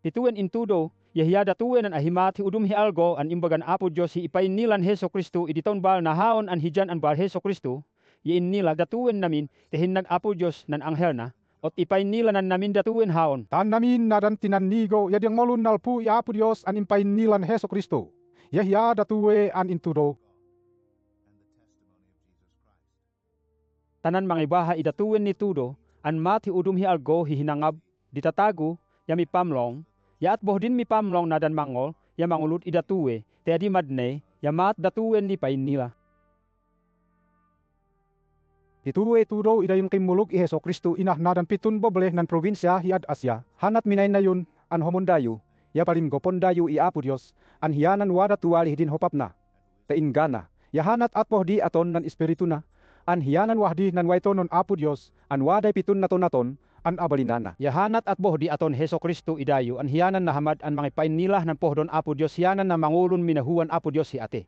Tituwen intudo, yahiya datuwen an ahimat hi udum hi algo an imbagan Apo Dios hi ipain nilan Heso Kristo iditon bal nahaon an hijan an bal Heso Kristo, yain nila datuwen namin tehin nag Apo Dios nan anghel na, ot ipain nila nan namin datuwen haon. Tan namin nadan tinannigo yading ngolun nalpu i Apo Dios an impain nilan Heso Kristo. Yahiya datuwe an intudo. Tanan mangibaha idatuwen ni tudo, an mat hi udum hi algo hi hinangab, ditatago, ya mi pamlong, ya at bohdin mi pamlong nadan mangol, ya mangulut idatuwe, te adi madne, ya mat datuwen ni pain nila. Tituwe tudo idayong kimulog i Heso Kristo inah nadan pitun bobleh nan probinsya hi ad Asya. Hanat minay na yun an homondayo, ya palingopon dayo i Apo Dios, an hiyanan wada tuwali hidin hopap na. Taingana, ya hanat at pohdi aton nan espiritu na, an hiyanan wahdi nan waitonon Apo Dios, an waday pitun naton an abalinana. Yahanat at bohdi aton Heso Kristo idayo an hiyanan na hamad an mangipain nilah nan pohdon Apo Dios hiyanan na mangulon minahuan Apo Dios hi ate.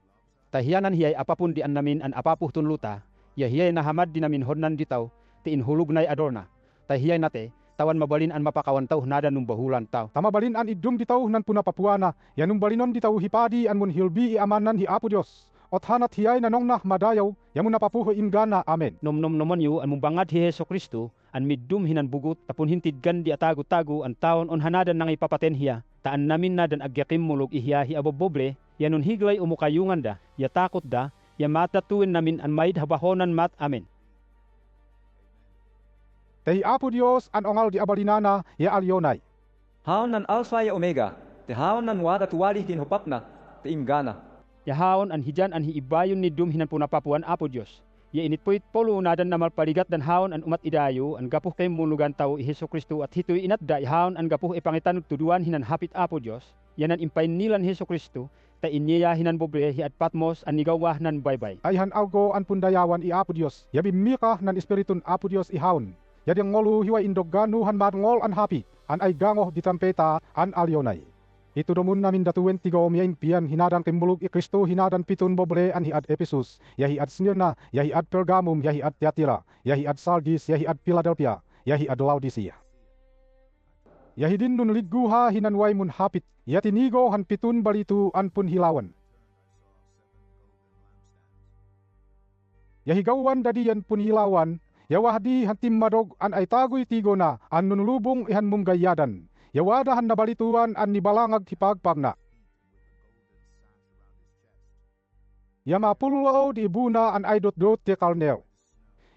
Tahiyanan hiyay apapun di an namin an apapuh tun luta, ya hiyay na hamad di namin hodnan ditaw, ti inhulog nay adorna. Tahiyay nate, tawan mabalin an mapakawantaw nadan nung bahulan taw. Tamabalin an idum ditaw nan punapapuana, yanung balinon ditaw hipadi an mun hilbi i amanan hi Apo Dios. Ot hanat hiyay nanong na madayaw, yamun napapuho ingana, amen. Nom yu an mumbangat hi Heso Kristo, an middum hinan bugut, tapun hintidgan di atago-tago an taon on hanadan nang ipapaten hiya, taan namin nadan agyakim mulog ihiya hi aboboble, yanun higlay umukayungan da, ya takot da, ya matatuin namin an maid habahonan mat, amen. Tehi Apo Dios an ongal di abalinana, ya alyonay. Haon nan Alpha ya Omega, te haon nan wada tuwali din hopap na, te ingana. Yahaon an hijan an hiibayon ni dum hinan punapapuan Apo Dios. Ya initpoit polo nadan na malpaligat dan haon an umat idayo an gapuh kay mulugan tao i Heso Kristo at hitoy inatda haon an gapuh ipangitan tuduan hinan hapit Apo Dios. Yanan impain nilan Heso Kristo ta inya hinan bobre hi at Patmos an nigawah nan baybay. Ayhan algo an pundayawan i Apo Dios, ya bimika nan espiritun Apo Dios ihaon. Yading ngolu hiwa indoganu han matngol an hapit, an ay gangoh di tampeta an alyonay. Ito domun namin datuwen tigom yain pian hinadan kimbulog i Kristo hinadan pitun bobre an hiad Ephesus, yahi ad Smyrna, yahi ad Pergamum, yahi ad Thyatira, yahi ad Sardis, yahi ad Philadelphia, yahi ad Laodicea. Yahi din nun ligguha hinanway mun hapit, yatinigo han pitun balitu an pun hilawan. Yahi gawan dadiyan pun hilawan, yawahdi han timmadog an ay tagoy tigo na an nunlubong ihan mumgayadan. Yawadahan na balituan an nibalangag hipagpagna. Yamapulao di ibuna an ay dot-dot ti kalneo.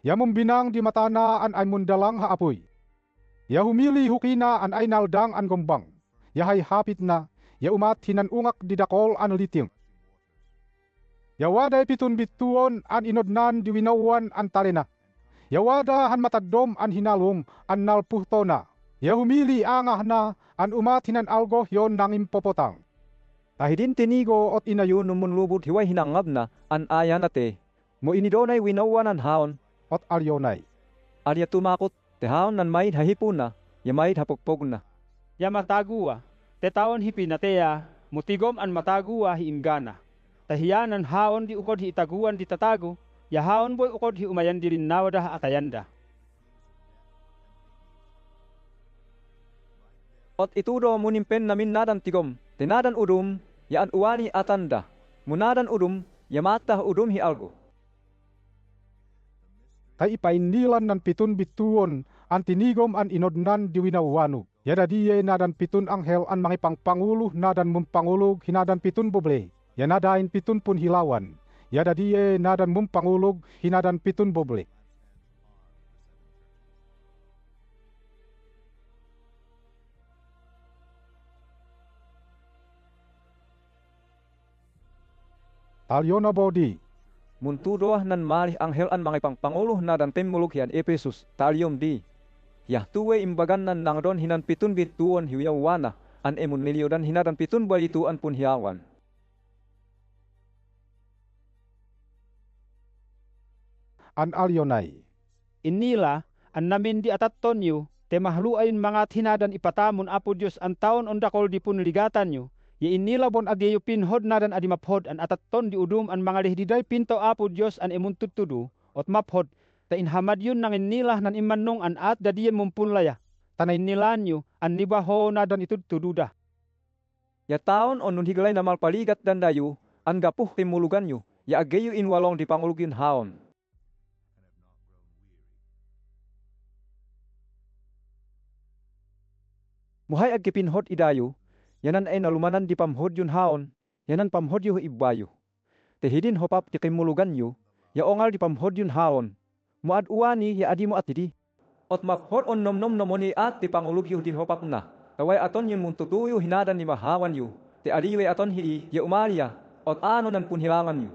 Yamumbinang di matana an ay mundalang haapoy. Yahumili hukina an ay naldang an gombang. Yahay hapit na, yaumat hinanungak di dakol an liting. Yawaday pitun bituon an inodnan di winawan an talena. Yawadahan matagdom an hinalong an nalpuhtona. Yahumili angah na an umat hinan algo yon nangim popotang. Tahidin tinigo ot inayon numun lubot hiway hinangab na an ayan ate, mo inidonay winawan an haon, Ot alyonay. arya tumakot, te haon nan maid hahipon na, ya maid hapogpog na. Ya matagua, te taon hipinateya, mutigom an matagua hi ingana. Tahiyanan haon di ukod hi itaguan di tatago, ya haon boy ukod hi umayan di rin nawadah atayanda. Ot itudo munimpen namin nadan tigom, tinadan udum, ya an uwani atanda, munadan udum, ya matah udum hi algo. Tay ipainilan nan pitun bituon an tinigom an inodnan di winawanu. Yada diye nadan pitun anghel an mangipangpanguluh nadan mumpangulog hinadan pitun boble. Yanadain pitun pun hilawan. Yada diye nadan mumpangulog hinadan pitun boble. Talyona bodi. Muntudoah nan malih anghel an mangipangpanguloh nadan temulog hian Ephesus, talyom di. Yah tuwe imbagan nan nangdon hinan pitun bituon hiyawana, an emun niliodan hinadan pitun balituan pun hiyawan. An alyonay. Inila, an namin di ataton yu, te mahluayin mga hinadan ipatamun Apo Dios an taon ondakol di pun ligatan yu, ya inila bon agyayo pinhod nadan adi maphod an ataton di udum an mga lehdiday pinto Apo Dios an emun tutudu, ot maphod, ta inhamad yun nang inilah nan imanong an at dadiyan mumpunlaya. Tanay Inilanyo an nibaho na dan itudtududa. Ya taon on nun higalay na malpaligat dan dayo, an gapuh kimulugan yu, ya agayo inwalong di pangulog yun haon. Muhay agkipinhod idayo, yanan ay nalumanan di pamhod yun haon, yanan pamhod yu ibayo. Tehidin hopap di kimulugan yu, ya ongal di pamhod yun haon, muad uwani ya adi mo atidi. Ot makhod on nom nomoni at di pangulog yu di hopap na, taway aton yun muntutuyo hinadan ni mahawan yu, te adiwe aton hii ya umalia, ot ano nan punhilangan yu.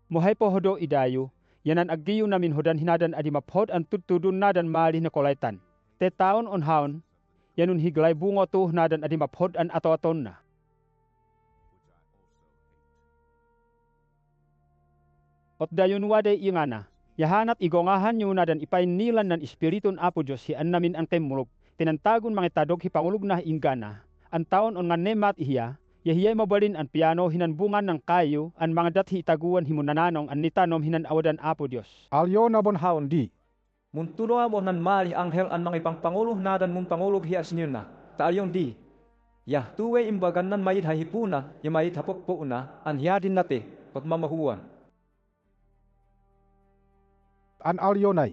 Muhay pohodo idayo, yanan aggiyo namin hodan hinadan adi maphod an tudtudun nadan malih na kolaytan. Te taon on haon, yanun higlay bungo to nadan adi maphod an ato-aton na. Ot dayon waday ingana, yahanat igongahan nyo nadan ipainilan ng Espiritun Apo Diyos hi an namin ang kemulog, tinantagon mga tadog hi pangulog na ingana, ang taon on nga nemat ihiya, yahiyay mabalin an piano hinanbungan ng kayo, an mga dathi itaguan himunananong an nitanom hinan awadan Apo Diyos. alyo na bon haon di. Muntuloa mo nan malih anghel an mga ipangpangulo nadan mong pangulog hias niyo na, taalyong di. Yah tuwe imbagan nan mayit hahipuna, ya mayit hapokpo na, an hiyadin nate, pat mamahuan. An alyonay.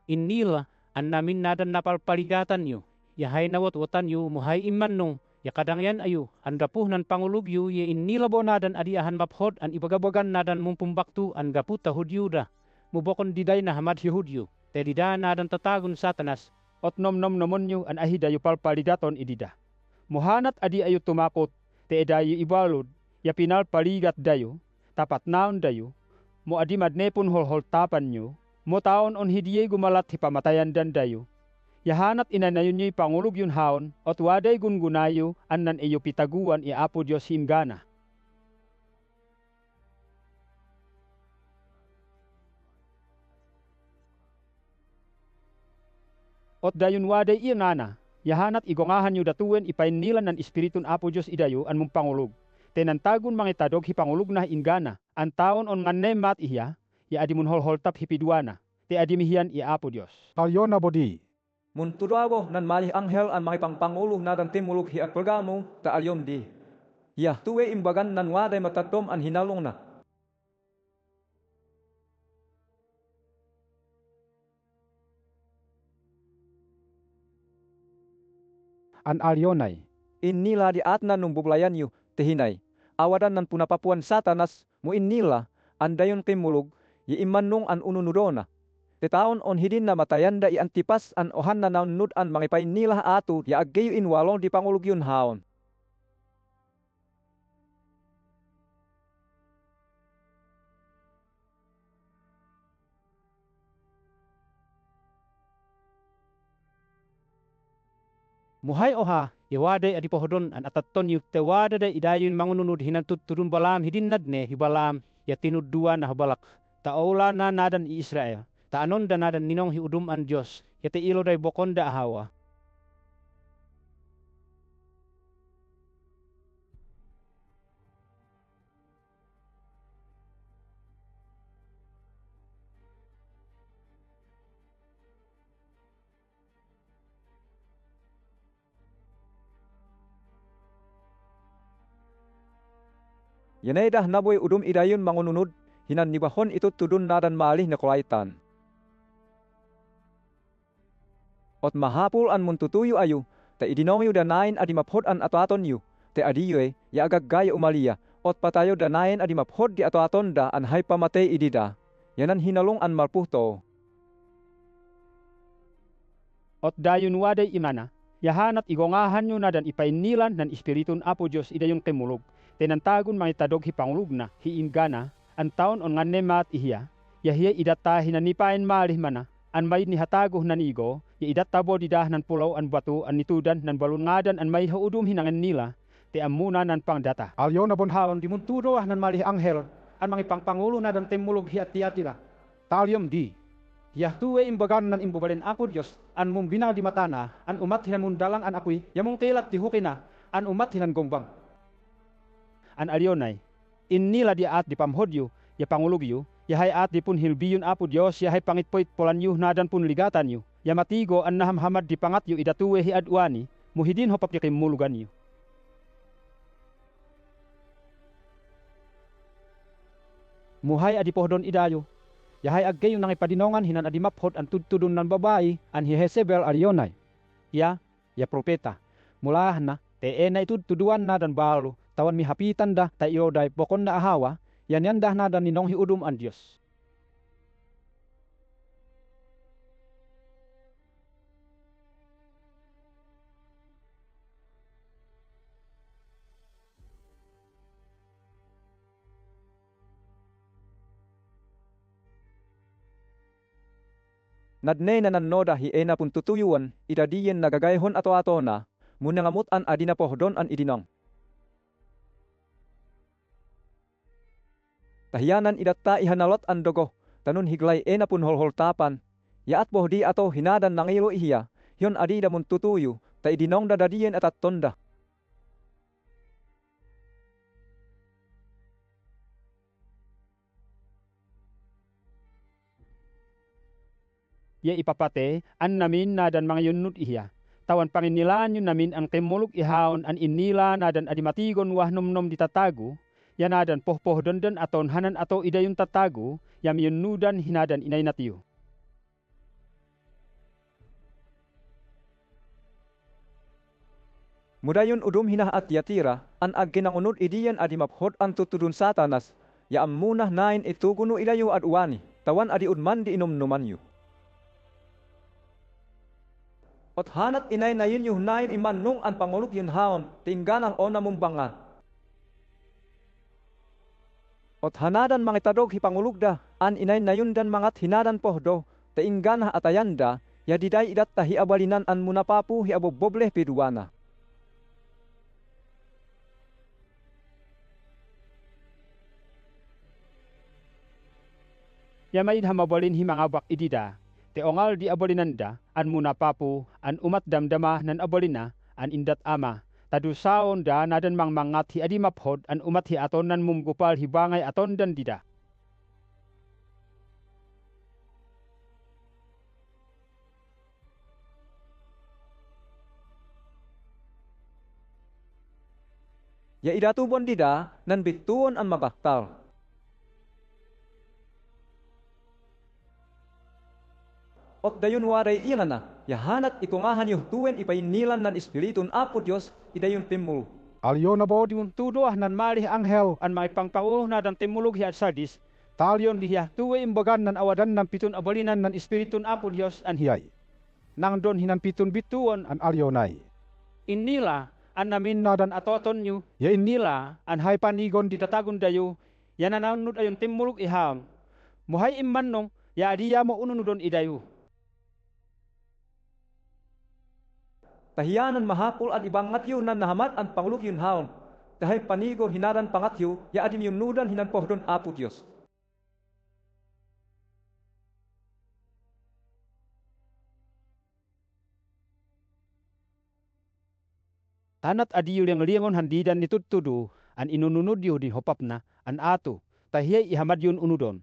Inila an namin nadan napalpaligatan yu, yahay nawat-watan yu muhay iman nung, ya kadangyan ayu, an gapuh nan pangulog yu, ya inilabo nadan adiahan maphod an ibagabagan nadan mumpumbaktu an gapu tahud yuda, mubokon diday na hamad yahudyu, te dida nadan tatagon satanas, Ot nom namonyo an ahidayo palpaligaton idida. Muhanat adi ayo tumakot, te edayo ibalod, ya pinal paligat dayo, tapat naon dayo, mo adi madnepon holhol tapan nyo, mo taon on hidiye gumalat hipamatayan dan dayo. Yahanat inanayon nyo'y pangulog yun haon, ot waday gungunayo, annan iyo pitaguan Apo Diyos himgana. Ot dayon waday ingana, yahanat igongahan nyo datuwen ipainilan ng Espiritun Apo Diyos idayo an mong pangulog. Tenantagon mga itadog hipangulog na ingana, ang taon on nganemat ihiya, ya adi mun holholtap hipidwana, te adi mihiyan Apo Diyos. Alyo na bodi. Muntuloa nan malih anghel an mga ipangpangulo nadan timulog hi at programo, taalyong di. Yah tuwe imbagan nan waday matatom an hinalong na. An alyonay. Inila di atna nung bublayan yu, tehinay. Awadan nan punapapuan satanas, mo inila, andayon timulog, ya iman nung an ununudona. Te taon on hidin na matayanda i antipas an ohan na naunud an mga painilah ato, ya aggeyo inwalong di pangulog yun haon. muhay oha, yawaday adi pohodon an ataton yu, te wadaday idayon mangununod hinantut turun balam hidin nadne hibalam, ya tinudduan na habalak, taola na nadan i Israel. Taanon da nadan ninong hiudum an Diyos, yate ilo day bokon da ahawa. Yanay dah naboy udum idayon mangununod, hinan nibahon ito tudun nadan malih na kulaitan. Ot mahapul an muntutuyo ayu, te idinong yu danain adi maphod an ato-aton yu, te adiyoy, ya agag gaya umalia, ot patayo danain adi maphod di ato-aton da an hay pamatay idida, yanan hinalong an malpuhto. Ot dayon waday imana, yahanat igongahan nyo nadan ipainilan ng Espiritun Apo Diyos idayong kemulog, tenantagon mga itadog hipangulog na, hiingana, ang taon on nga nemat ihiya, yahiya idata hinanipain malih mana, an may nihatago nanigo, ya idatabo didah nan pulaw an batu an nitudan nan balungadan an may haudum hinangan nila, te amuna nan pangdata. Alyo na bon haon. Haon di muntudo nan malih anghel, an mga pangpangulo nadan temulog hiat-hiatila. Talyom di. Yah tuwe imbagan nan imbubalin Apo Diyos, an mong binal di matana, an umat hinan mong dalang an ako'y, yamong kilat di hukina, an umat hinan gongbang. An alionay, innila di at di pamhodyo, ya pangulugyo, ya hay at di pun hilbiyon apo Diyos, ya hay pangitpoit polanyo nadan pun ligatanyo, ya matigo an nahamhamad di pangatyo idatuwe hi adwani, muhidin ho papyakim muluganyo. Muhay adi pohdon idayo, yahay aggayo nang ipadinongan hinan adi maphod ang tudtudon ng babae an hi Jezebel alionay. Ya propeta, mulahan na, te na itudtuduan na dan balo, tawan mihapitan da ta iyoday pokon na ahawa, yan dah na dan ninong hiudum an Diyos. Nadne na nanoda hi ena pun tutuyuan, idadiyen nagagayhon ato-ato na, muna ngamut an adi na pohdon an idinong. Tahiyanan idatta ihanalot an dogo, tanun higlay ena pun holholtapan, yaat pohdi ato hinadan nangilo ihiya, yon adi da mun tutuyu, ta idinong da dadiyen atat tonda. Ya ipapate, an namin na dan mga yunnud ihiya. Tawan panginilaan yun namin ang kimulog ihaon an inila na dan adimatigon wah numnom ditatago, ya na dan pohpohdon dan aton hanan ato idayun tatago, yam yunnudan hinadan inay natiyo. Mudayon udum hinah at yatira, an agginangunod idiyan adi maphod ang tutudun satanas, ya ammunah nain ituguno ilayo at uwani, tawan adi udman di inomnuman yu. Ot hanat inay na yun yung nain iman nung an pangulog yun haon, tinggan ang ona mong bangan. Ot hanadan mangitadog hi pangulog da, an inay na yun dan mangat hinadan pohdo, tinggan ha atayanda, ya diday idat tahi abalinan an munapapu hi abobobleh piduana. Ya maid hamabalin hi mga bak idida, te ongal di abalinanda, an munapapu, an umat damdama nan abalina, an indat ama, tadusaon da nadan mang mangat hi adi maphod, an umat hi aton nan mumgupal hi bangay aton dan dida. Ya idatubon dida, nan bituon an mabaktal. Ot dayon waray iyan na, yahanat ikungahan yung tuwen ipainilan ng Espiritun Apo Diyos, idayon timul. Aliona bo Di muntudo nan malih anghel an may pangpangulo na dan timulog hi at Sardis, talion dihiya tuwe imbagan nan awadan ng pitun abalinan ng Espiritun Apo Diyos an hiyay. Nang don hinan pitun bituon an alionay. inila an namin na dan atoton nyo, Ya nila an hay panigon ditatagon dayo, yan nananod ayon timulog iham. Muhay imman nong, ya adiya mo ununudon idayo. Tahiyanan mahapul at ibangat yun nan nahamat ang pangulog yun haon. Tahay panigo hinaran pangat yu, ya adim yung nudan hinan pohdon Apo Diyos. Tanat adiyo yang liangon handidan ni tuttudu, an inununod yu di hopap na, an ato, tahiyay ihamad yun unudon.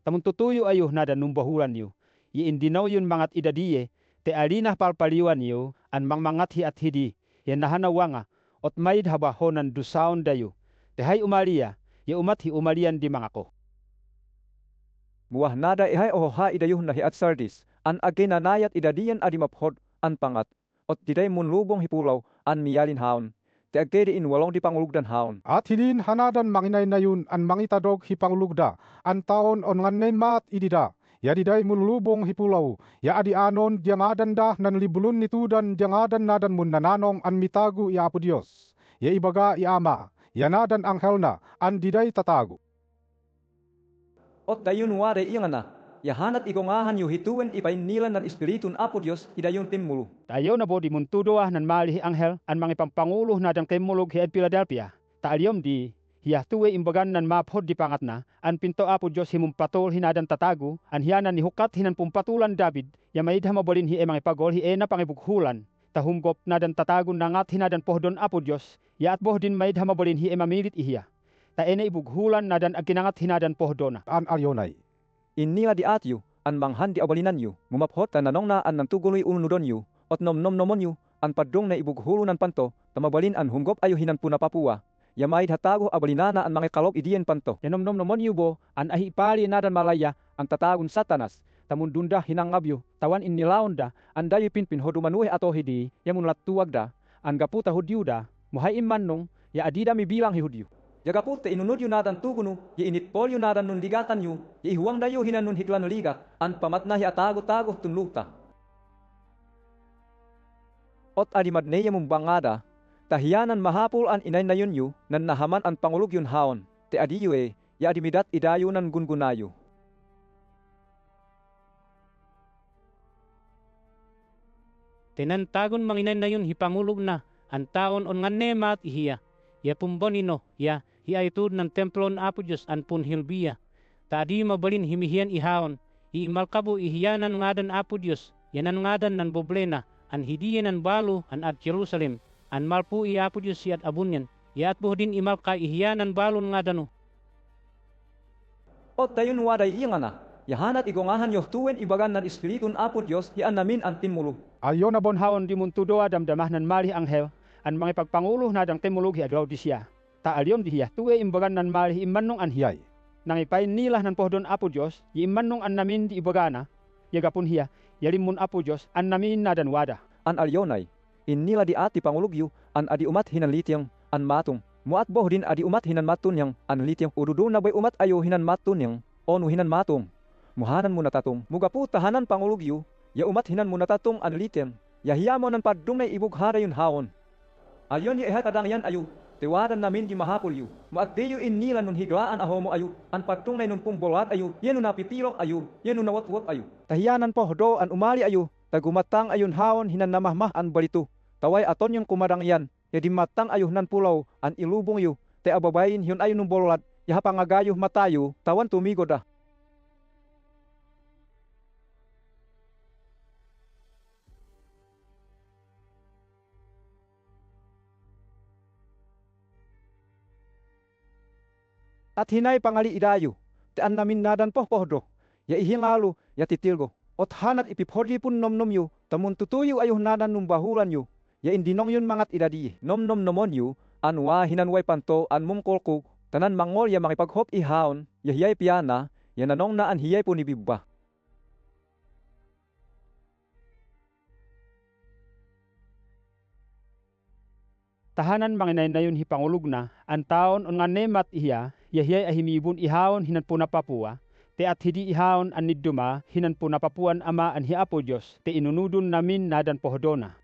Tamun tutuyo ayo na dan numbahuran yu, iindinaw yun mangat idadiye, te alinah palpaliwan yu, an mangmangat hi at hidi, yan nahanawanga, ot maid habahonan dusaon dayo, te hay umalia, ya umat hi umalian di mangako. Muah nada ihay ohoha idayuh na hi at Sardis, an aginanayat idadiyan adi maphod, an pangat, ot diday mun lubong hi pulaw, an miyalin haon, te agedi in walong di pangulugdan haon. At hilin hanadan manginay na yun an mangitadog hi panglugda, an taon on nganen maat idida. Ya diday mulubong hi pulaw, ya adi anon diangadan da nan libulun nitudan diangadan nadan mun nananong an mitagu i Apo Diyos. Ya ibaga i ama, ya nadan anghel na, an diday tatago. Ot dayon ware iyan na, yahanat ikungahan yu hituwen ipainilan ng Espiritun Apo Diyos, idayon timulu. Tayo na bo di muntudo nan malih anghel, an mangipampangulo na dan timulog hi at Philadelphia, taalyom di, Hiya tuwe imbagan nan maphod di pangat na, an pinto Apo Diyos himumpatol hinadan tatago, an hiyanan ni hukat hinan pumpatulan David, ya maidha mabalin hi emang ipagol hi na pangibughulan. Tahumgop nadan tatagon nangat hinadan pohdon Apo Diyos, ya at bohdin maidha mabalin hi emamilit ihiya. Ta ene ibughulan nadan aginangat hinadan pohdona. An alyonay. Inila di atyo, an manghan di abalinan yu, mumaphot ta nanong na an nantuguloy ununudon yu, ot nomnom yu, an padrong na ibughulo nan panto, tamabalin an humgop ayo hinan punapapua, yamaid hatago abalinana an mga kalop idiyen panto. Yanom yubo, an ahi ipali nadan malaya, ang tatagon satanas, tamundunda hinangabyo, tawan inilaon da, an dayo pinpin hodumanuhe ato hidi, yamunlat tuwag da, an gaputa hudyo da, muhay imanong, ya adida mi bilang hi hudyo. Yagapute inunod yu nadan tugunu, ya initpol yu nadan nun ligatan yu, ya ihuwang dayo hinan nun higlan ligat, an pamatna hi atago-tago tunluta. Ot adimadneya mumbangada, tahiyanan mahapul an inay na yun yu, nan nahaman an pangulog yun haon, te adiyo ya adimidat idayo nan gungunayo. Tinantagon manginay na yun hipangulog na, ang taon on nga nemat ihiya. Ya pumbonino, ya hiaytud ng templon Apo Diyos an punhilbiya. Ta adi mabalin himihiyan ihaon, iimalkabo ihiyanan ngadan Apo Diyos, yanan ngadan nan boblena, an hidiyan an balo an at Jerusalem, an malpu i Apo Diyos siat abunyan, ya at bohdin imalka ihiyanan balon ngadano. Ot dayon waday iya nga na, yahanat igongahan yo tuwen ibagan nan Espiritun Apo Diyos, hian namin an timulog. Alyon na bon Haon di muntudo damdamah nan malih anghel, an mga pagpangulo nadang timulog hi adlaw di siya. Ta alyon di hiya tuwe imbagan nan malih imanong an hiyay. Nangipain nilah nan pohdon Apo Diyos, yi imanong an namin di ibagana, yagapon hiya, yalimun Apo Diyos, an namin nadan wada. An alyonay, inila di ati pangulugyo, an adi umat hinan litiang, an matong, muat bohdin adi umat hinan matunyang, an litiang ududo na bay umat ayo hinan matunyang, onu hinan matong. Muhanan mo natatong, mugapu tahanan pangulugyo, ya umat hinan mo natatong an litiang, ya hiyamo nan padung na ibughara yun haon. Alyon ya kadang yan ayo, tiwaran namin di mahapol yu, muat deyo inila nun higlaan aho mo ayo, an padung na nun pumbolat ayo, yan nun napitirok ayo, yan nun nawat-wat ayo. Tahiyanan po do an umali ayo, tagumatang ayon haon hinan namahmah an balito, taway aton yung kumarang yan, ya di matang ayo nan pulaw, an ilubong yu, te ababayin yun ayo nung bolat, ya hapangagayo matayo, tawan tumigo da. At hinay pangali idayo, te an namin nadan pohdo, ya ihingalu, ya titilgo, ot hanat ipiphodi pun nomnom yu, tamun tutuyo ayo nadan nung bahuran yu, ya indinong yun mangat idadi, nomnom nomon yu, anwa hinanway panto, an mungkolko, tanan mangol ya makipaghop ihaon, ya hiyay piana, ya nanong na an hiyay po nibibba. Tahanan manginay na yun hipangulog na, an taon on nga nemat ihiya, yahiyay ahimibun ihaon hinan po napapua, te at hidi ihaon an niduma hinan po napapuan ama an hi Apo Diyos, te inunudon namin nadan pohdona.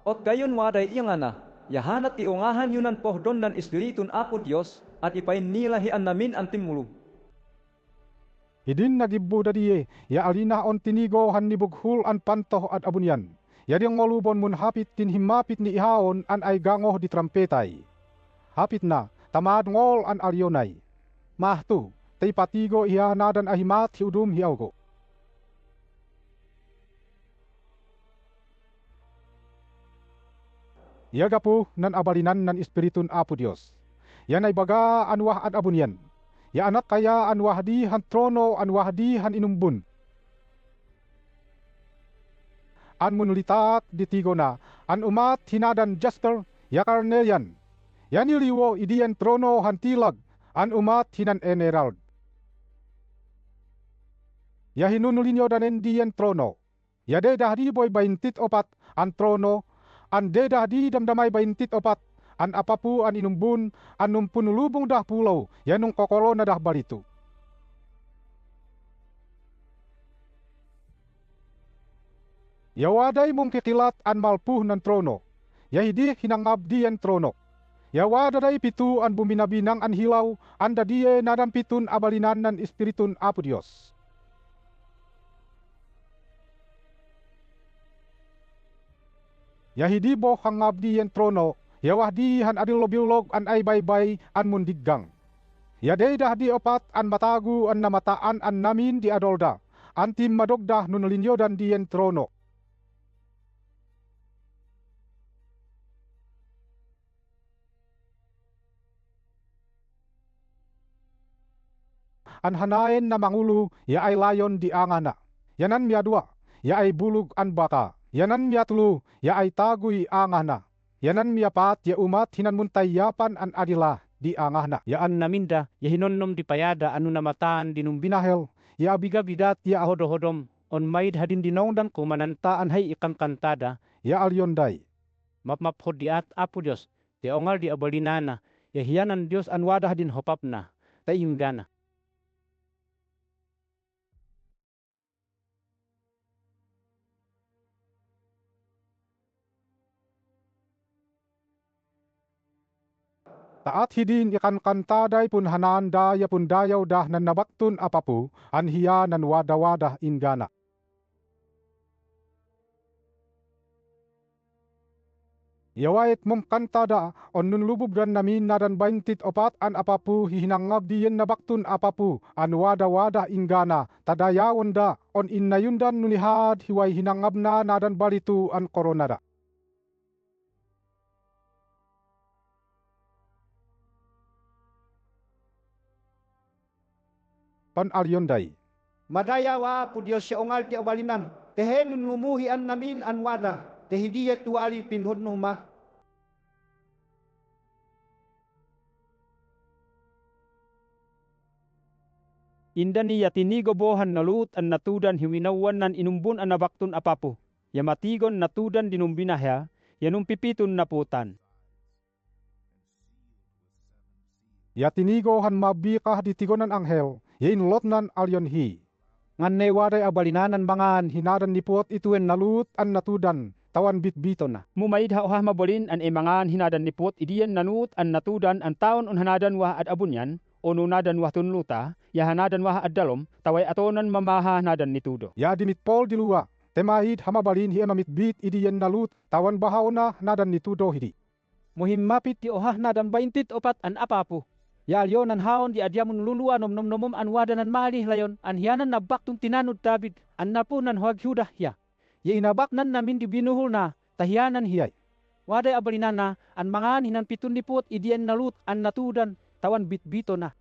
Ot gayon waday iya nga na, yahanat iungahan yun ang pohdon ng Espiritun Apo Diyos, at ipain nila hian namin ang timulog. Hidin nagibbo dadiye, ya alina on tinigo han nibughul an pantoh at abunyan. Yading ngolubon mun hapit tin himapit ni ihaon an ay gangoh di trampetay. Hapit na, tamad ngol an alyonay. Mahtu, tay patigo iha nadan ahimat hiudum hiawgo. Yagapu nan abalinan nan Espiritun Apo Diyos. Yan ay baga anwah an abunyan. Ya anak kaya anwah di han trono anwah di han inumbun. An munulitak ditigo na, an umat hinadan jasper, ya karnelian. Yan iliwo idian trono hantilag, an umat hinan emerald. Ya hinunulinyo danen dian trono. Ya dedah di boy 24 an trono, an dedah di damdamay 24 an apapu an inumbun, an numpunulubong dah pulau, yanung kokolo na dah balitu. Yawaday mong kikilat an malpuh ng trono, yahidi hinangabdi ang trono. Yawadaday pitu an buminabinang an hilaw, an dadiye nadampitun abalinan ng Espiritun Apo Diyos. Yahidi bo hangabdi ang trono, Yawah di han adil lobilog an ay baybay an mundiggang. Yadaydah di opat an matagu an namataan an namin di adolda. Antim madogdah nunulinyo dan diyen trono. An hanaen na mangulu ya ay layon di angana. Yanan miya dua, ya ay bulug an baka. Yanan miya tulu, ya ay taguy angana. Yanan miya pat ya umat hinan muntayapan an adila di angahna. Ya an naminda, ya hinonnom di payada anu namataan Binahel, ya abiga bidat ya ahodo-hodom, on maid hadin dinongdan ko manantaan hay ikan kantada, ya alyonday. mapmaphod di at apo Diyos, ti ongal di abalinana, ya hiyanan Diyos an wadah din hopapna, tayong dana. Taat hidin ikan kantaday pun hananda ya pun dayaw dah nan nabaktun apapu, an hiya nan wadawadah ingana. Yawait mom kantada on nun lubub dan namin na dan 24 an apapu hihinangab diyen nabaktun apapu an wadawadah ingana tadayawon da on innayundan nunihad hiway hinangab na dan balitu an koronada. Pan alyonday. Madayawa po Diyos siya ongal ti abalinan. Tehen numuhian namin an wada. Tehidiyet tuwali pinhod numa. Indan niya tinigobohan na lut an natudan hiwinawan nan inumbun an nabaktun apapo. Ya matigon natudan dinumbinahya, yanum pipitun naputan. Ya tinigohan mabikah di tigonan anghel, ya inlotnan alyonhi. Ngan newaday abalinanan mangan hinadan nipuot ituen nalut an natudan, tawan bitbito na. Mumaid hauhah mabolin an emangan hinadan nipot idiyan nanut an natudan an taon on hanadan wah ad abunyan, o nunadan wah tunluta, ya hanadan wah ad dalom, taway atonan mamaha nadan nitudo. Ya dimit pol diluwa, temahid hamabalin hiya mamitbit idiyan nalut, tawan bahaw na nadan nitudo hidi. Muhimmapit ti ohah nadan 24 an apapo. Ya alyonan haon di adyamun luluan nomnomom an wadanan malih layon an hiyanan nabaktong tinanud David an napunan huwag hudah ya. Ya inabaknan namin di binuhul na tahiyanan hiyay. Waday abalinana an mangan hinan pitun lipot idiyan nalut an natudan tawan bitbito na.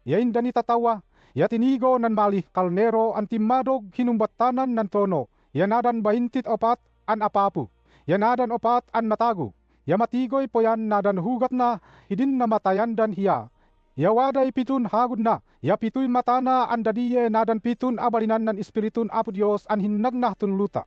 Ya indan itatawa, ya tinigo nan malih kalnero an timadog hinumbatanan nan trono, ya nadan 24 an apapu, ya nadan 4 an matagu. Ya matigoy po yan na dan hugat na hidin na matayan dan hiya. Ya waday pitun hagud na. Ya pituy mata na an dadiye na dan pitun abalinan nan espiritun apo Dios an hinagnah tunluta.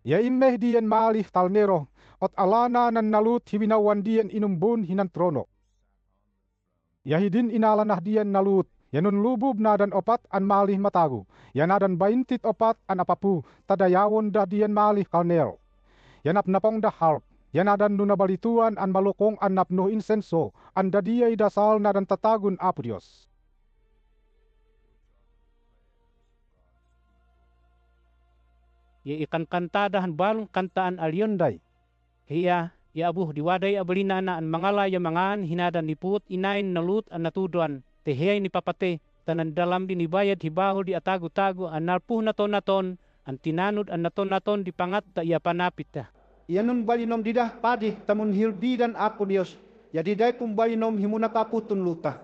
Ya immeh diyen maalih talnero. Ot alana nan nalut hiwinawan diyen inumbun hinan trono. Ya hidin inalanah diyen nalut. Yanun lubub na dan 4 an malih matagu. Yan nadan 24 an apapu, tadayawon da diyan malih kalnero. Yan napnapong da harp. Yan nadan nunabalituan an malukong an napno insenso, an dadiyay dasal nadan tatagun apo Dios. Ya ikan kantadahan balong kantaan alyonday. Hiya, ya abuh diwaday abalinana an mangalaya mangan hinadan niput inain nalut an natuduan. Tehiyay ni papate, tanan dalam din ibayad hibahol di atago-tago an nalpuh naton an tinanud an naton di pangat da iya panapit ta. Yanun balinom didah padi tamun hilbidan apo Diyos. Ya diday kung balinom himuna kaputun luta.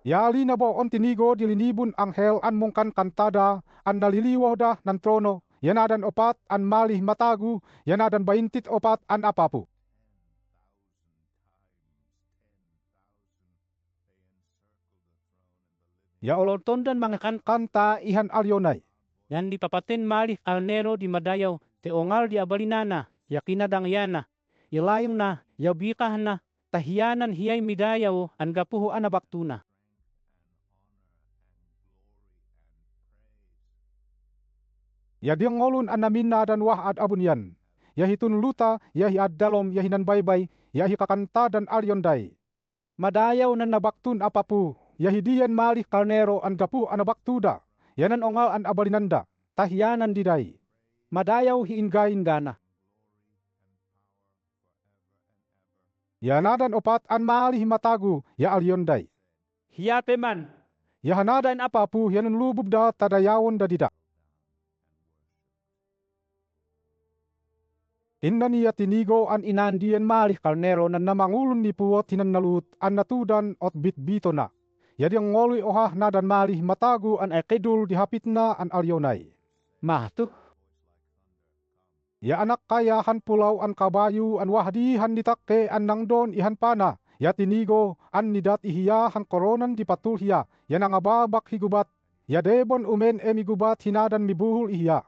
Ya linabo on tinigo dilinibun anghel an mungkan kantada an naliliwaw da nan trono. Yanadan 4 an malih matagu, yanadan 24 an apapu. Ya olorton dan mga kanta ihan alyonay. Yan di papaten malih alnero di madayaw, te ongal di abalinana, ya kinadang yana, ilayong na, ya bikah na, tahiyanan hiyay midayaw an gapuho anabaktuna. Ya dia ngolun an namin na dan wah ad abunyan. Ya hitun luta, ya hi ad dalom, ya hinan baybay, ya hi kakanta dan alyonday. Madayaw nan nabaktun apapu, ya hidiyan malih kalnero an gapu an abaktuda, yanan ongal an abalinanda, tahyanan diday. Madayaw hi ingayin gana. Ya nadan opat an malih matagu, ya alyonday. Hiyate man, Ya hanadan apapu, yanan lubub da tadayawon da dida. Innan niya tinigo an inandian malih kalnero nan namangulun ni puwot hinan nalut an natudan ot bitbito na. Yadi ang ngoloy ohah nadan malih matagu an ekidul dihapit na an alyonay. mahtu, Ya anak kayahan pulau an kabayu an wahdihan nitakke an nangdon ihan pana. Ya tinigo an nidat ihiya han koronan di patul hiya. Ya nangababak higubat. Ya debon umen emigubat hinadan mibuhul ihiya.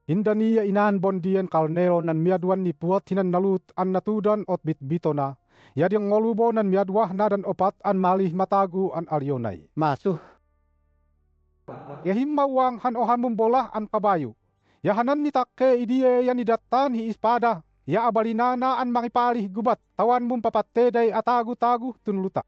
Indaniya inan bondian kalnero nan miadwan ni puat hinan nalut an natudan ot bitbito na. Yadi ang ngolubo nan miadwah na dan opat an malih matagu an alyonay. masuh, Ya himmawang han ohan mumbolah an kabayu. Ya hanan ni takke idiye yan idatan hi ispada. Ya abalinana an mangipalih gubat. Tawan mum papatteday atagu-tagu tunluta.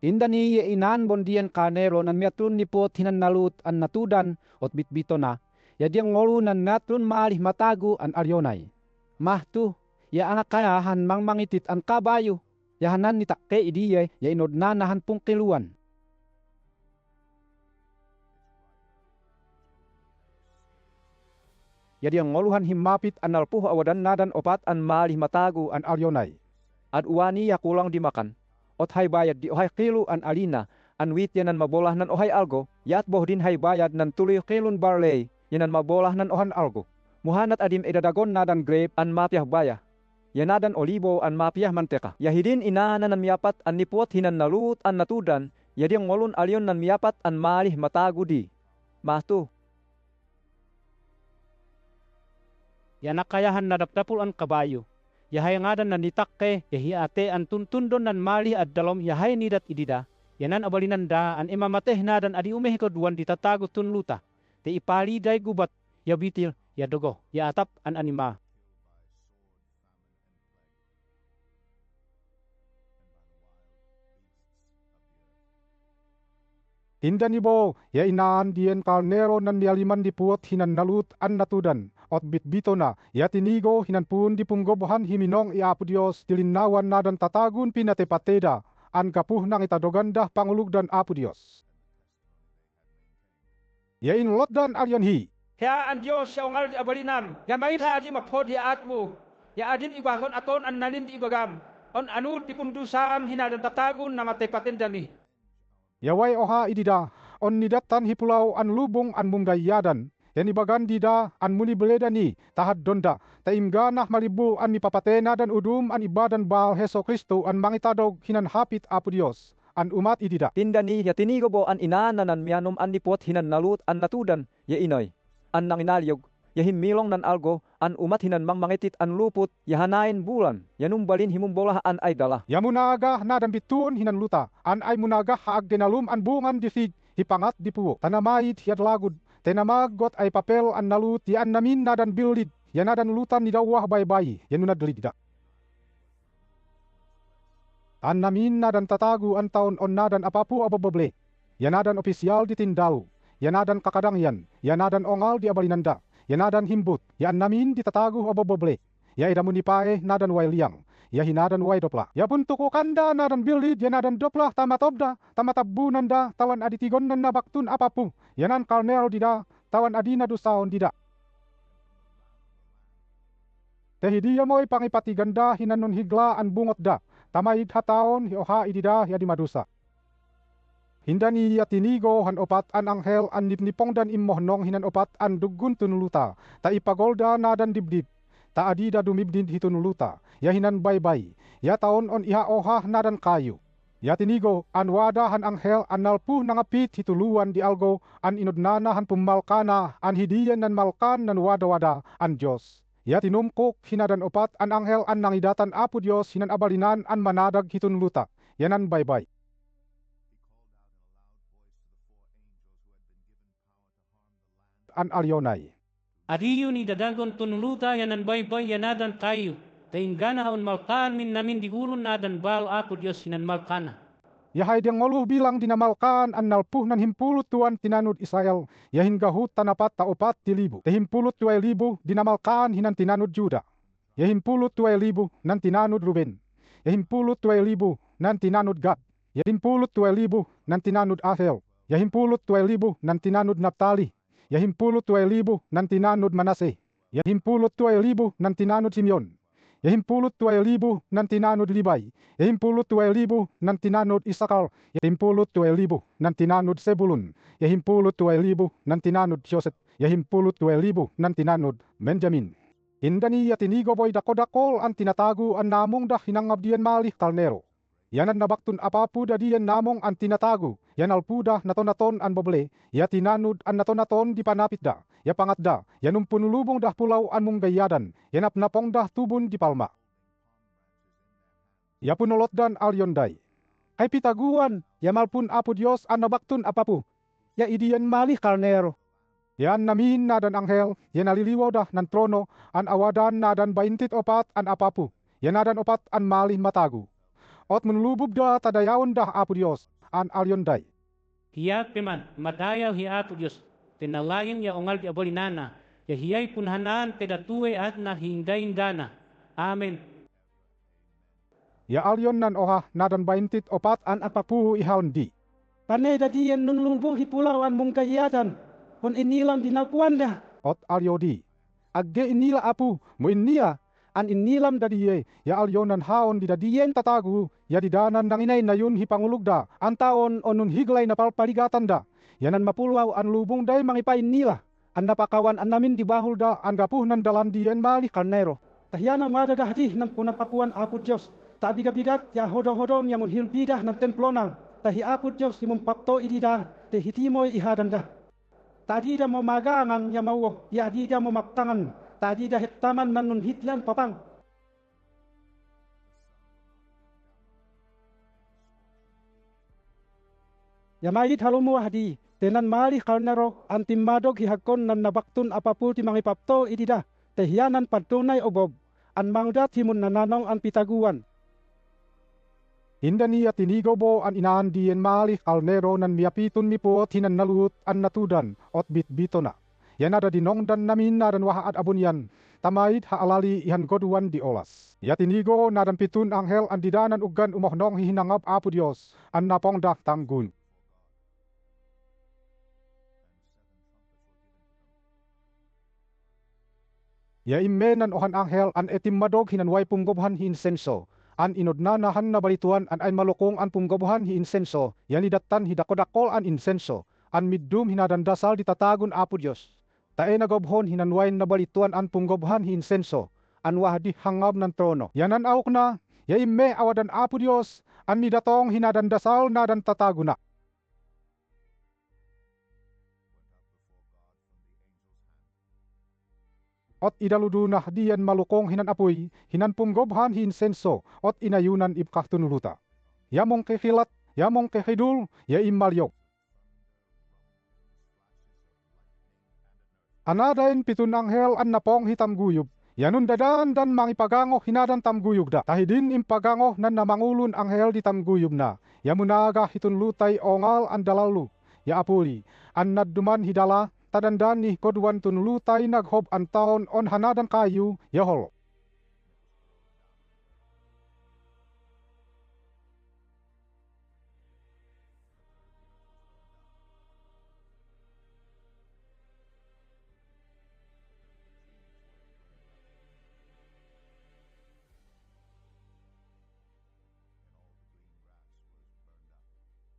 Indani inan bondian kanero nan miatrun ni pot hinan nalut an natudan ot bitbito na. Ya dia ngolu nan miatrun maalih matagu an alyonay. Mahtu, ya anak kayahan mang mangitit an kabayo. Ya hanan ni takke idiye ya inod na nahan pungkiluan. Ya dia ngoluhan himmapit an alpuh awadan nadan opat an malih matagu an alyonay. Ad uwani ya kulang dimakan. Ot hay bayad di ohay kilo an alina, an wheat yanan mabolah nan ohay algo, yat boh din hay bayad nan tuloy kilon barley, yanan mabolah nan ohan algo. Muhanat adim edadagon nadan grape an mapyah baya. Yanadan olibo an mapyah manteka. Yahidin inahanan nan miyapat an nipuot hinan nalut an natudan, yadiang ngolun alyon nan miyapat an malih matagu di. Mahtu, ya nakayahan na dapdapul an kabayo. Yahay ngadan na nitakke, yahi ate an tuntundon nan mali ad dalom yahay nidat idida. Yanan abalinan da an imamateh nadan adi umeh koduan ditatago tunluta. Te ipali day gubat, ya bitil, ya dogo, ya atap an anima. Indanibo, ya inaan dien kalnero nan mialiman di puot hinan nalut an natudan. Ot bitbito na, ya tinigo hinan pun di punggobohan himinong iapu Dios dilinawan na dan tatagun pinatepateda, an kapuh nang itadogandah pangulug dan apu Dios. Ya inlot dan alyonhi, Hea an Diyos siya ungal di abalinan. Yan maitha adi mapod hi atmo. Ya adin ibahon aton an nalin di ibagam. On anul di pundusaam hinadan tatagun na matepatin dani. yawai oha idida, on nidatan hipulau an lubung an munggayadan. Yan ibagan dida an muli beledani tahad donda. Taimganah malibu an mipapatena dan udum an ibadan Baal Heso Kristo an mangitadog hinan hapit apu Dios. An umat idida. tindani ya tinigo bo an inahanan nan mianom an nipuot hinan nalut an natudan, ya inoy. An nanginalyog, ya himmilong nan algo, an umat hinan mang mangitit an luput, ya hanain bulan, ya numbalin himumbolah an ay dala. Yamunagah na dan bituon hinan luta. An ay munagah haag genalum an bungan di fig hipangat di puwo. Tanamait hiad lagud. Tenamagot ay papel an nalut yan namin na dan bilid. Yan na dan lutan ni dawah baybay. Yan na dalid. An namin na dan tatagu an taon on na dan apapu ababable. Yan na dan opisyal di tindaw. Yan na dan kakadangyan. Yan na dan ongal di abalinanda. Yan na dan himbut. Yan namin di tatagu ababable. Ya idamun ipae na dan wailiang. Ya hinadan way dopla. Ya pun tuko kanda na dan bilid ya na dan dopla tamatobda. Tamatabunan da tawan aditigon nan nabaktun apapu. Yanan kalnero dida tawan adina dusaon dida. Tehidiya mo'y pangipatiganda hinanon higla an bungot da. Tamaid hataon hioha idida ya di madusa. Hindani ya tinigo han opat an anghel an nipnipong dan immohnong hinan opat an dugun tunuluta. Ta ipagolda na dan dibdib. Ta adida dumibdin hitunuluta. Ya hinan baybay. Ya taon on iha ohah na dan kayu. Ya tinigo an wadahan anghel an nalpuh nangapit hituluan di algo an inudnanahan pumalkana an hidiyan nan malkan nan wada-wada an Diyos. Ya tinumkok hinadan opat an anghel an nangidatan Apo Dios hinan abalinan an manadag hiton luta. Yanan baybay. An alyonay. Ariyo ni dadagon tunuluta yanan baybay yanadan kayo. Tainggana haun malkaan min namin digulun nadan bal ako Diyos hinan malkana. Yahay diyang ngoluh bilang dinamalkan an nalpuh nan himpulot tuan tinanud Israel. Yahin gahut tanapat taopat ti libu. Tahimpulot 2,000 dinamalkan hinan tinanud Juda. Yahimpulot 2,000 nan tinanud Ruben. Yahimpulot 2,000 nan tinanud Gad. Yahimpulot 2,000 nan tinanud Asel. Yahimpulot 2,000 nan tinanud Naptali. Yahimpulot 2,000 nan tinanud Manase. Yahimpulot 2,000 nan tinanud Simeon. Yahimpulot 2,000 nan tinanud Libay. Yahimpulot 2,000 nan tinanud Isakar. Yahimpulot 2,000 nan tinanud Sebulun. Yahimpulot 2,000 nan tinanud Joseph. Yahimpulot 2,000 nan tinanud Benjamin. Indani ya tinigo boy dako-dakol an tinatago an namong dah hinangabdian malih kalnero. Yanan nabaktun apapu da diyan namong an tinatago. Yan alpuda naton-naton an boble. Ya tinanud an naton-naton di panapit da. Ya pangat da. Yanum punulubong dah pulau an mong gayadan. Yanap napong dah tubun di palma. Ya punulot dan alyonday. Ay pitaguan, yamalpun Apo Dios an nabaktun apapu. Ya idiyan malih kalnero. Yan namin nadan anghel, yan naliliwaw dah nan trono, an awadan nadan 24 an apapu. Yan nadan opat an malih matagu. Ot menlubub da tadayawan dah Apo Dios, an alyonday. Hiyat peman, madayaw hiya ako Diyos. Tinalayang ya ongal di abolinana. Ya hiyay punhanaan tedatue at na hindaindana. Amen. Ya alyon nan oha nadan 24 an apapu ihalndi. Panay dadiyan nunlubong hipulau an mong gayadan. Kung inilam dinakuan da. Ot alyodi. Agge inila apu, mo inia, an inilam dadiye, ya alyonan haon di dadiyen tatagu, ya didanan ng inay na yun hipangulugda, an taon onun higlay na palpaligatan da, yanan mapulwaw an lubong day mangipain nila, an napakawan an namin di bahul da, an gapuh nan dalan diyen mali kalnero. Tahyana madadahdi ng punapapuan Apo Diyos, tabigabigat ya hodong-hodong ya munhilbidah ng templonang, tahi Apo Diyos himumpakto idida, tehitimoy ihadanda. Tadi da mo magangang ya mawo, ya di da mo maktangan, tadi da hitaman nan nun hitlan papang. Ya mayit halumo hadi, tenan mali kalnero, antimadog hihagkon nan nabaktun apapul ti mangipapto idida, tehianan patunay obob, an mangdat himun nananong an pitaguan. Indani at tinigobo an inaan diyen malih kalnero nan miapitun mi puot hinan naluhut an natudan ot bitbito na. Yan ada dinongdan namin nadan wahaat abunyan, tamait haalali ihan goduan di olas. Ya tinigo nadan pitun anghel an didanan ugan umohnong hihinangab Apo Dios, an napongdah tanggun. Ya immenan ohan anghel an etimmadog hinanway punggobhan hi insenso. An inodnanahan na balituan an ay malukong an punggobhan hi insenso. Yan idatan hidakodakol an insenso. An middum hinadandasal ditatagon Apo Dios. Tae nagobhon hinanway na balituan an punggobhan hi insenso. An wahdi hangab ng trono. Yanan awok na. Ya imme awadan Apo Dios. An midatong hinadandasal nadan tataguna. Ot idaludunah diyan malukong hinan apoy, hinan punggobhan hi insenso, ot inayunan ibkah tunuluta. Yamong kekilat, yamong kekidul, ya imalyog. Anadain pitun anghel an napong hitam guyub, yanun dadaan dan mangipagango hinadan tamguyug da. Tahidin impagango nan namangulun anghel di tamguyub na, yamunaga hitun lutay ongal an dalalu, ya apuli, an nadduman hidala, tadandan ni kodwan tunlutay naghob ang taon on hanadan kayu, yahol.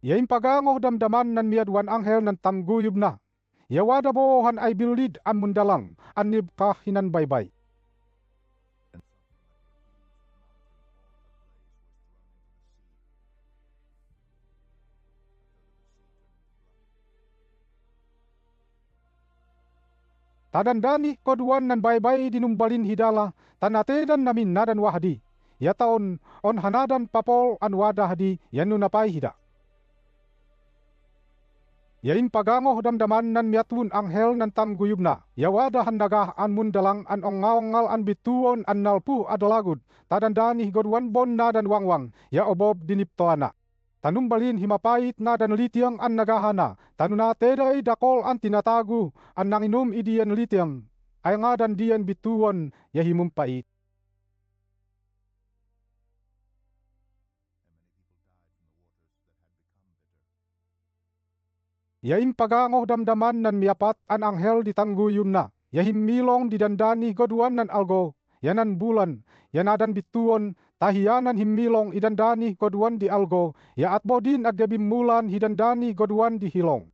Yain pagango damdaman nan miadwan anghel nan tamguyub na. Yawada bohan ay bilid ang mundalang, anib ka hinan baybay. Tadandani koduan nan baybay dinumbalin hidala, tanatedan namin nadan wahdi. Ya taon on hanadan papol an wadahdi yan nunapay hida. Yain pagangoh damdaman nan miatun anghel nan tangguyub na. Yawada handagah an mundalang an ongawngal an bituon an nalpu adalagud. Tadandani godwan bon nadan wangwang, ya obob diniptoana. Tanumbalin himapait na dan litiang an nagahana, tanunateda dakol an tinatagu, an nanginum idian litiang, ay nga dan dian bituon, yahimumpait. Yaim pagangoh damdaman nan miapat an anghel di tangguyum na, yahimilong didandani goduan nan algo, yanan bulan, yanadan bituon, tahiyanan himilong idandani goduan di algo, ya atbodin agabim mulan hidandani goduan di hilong.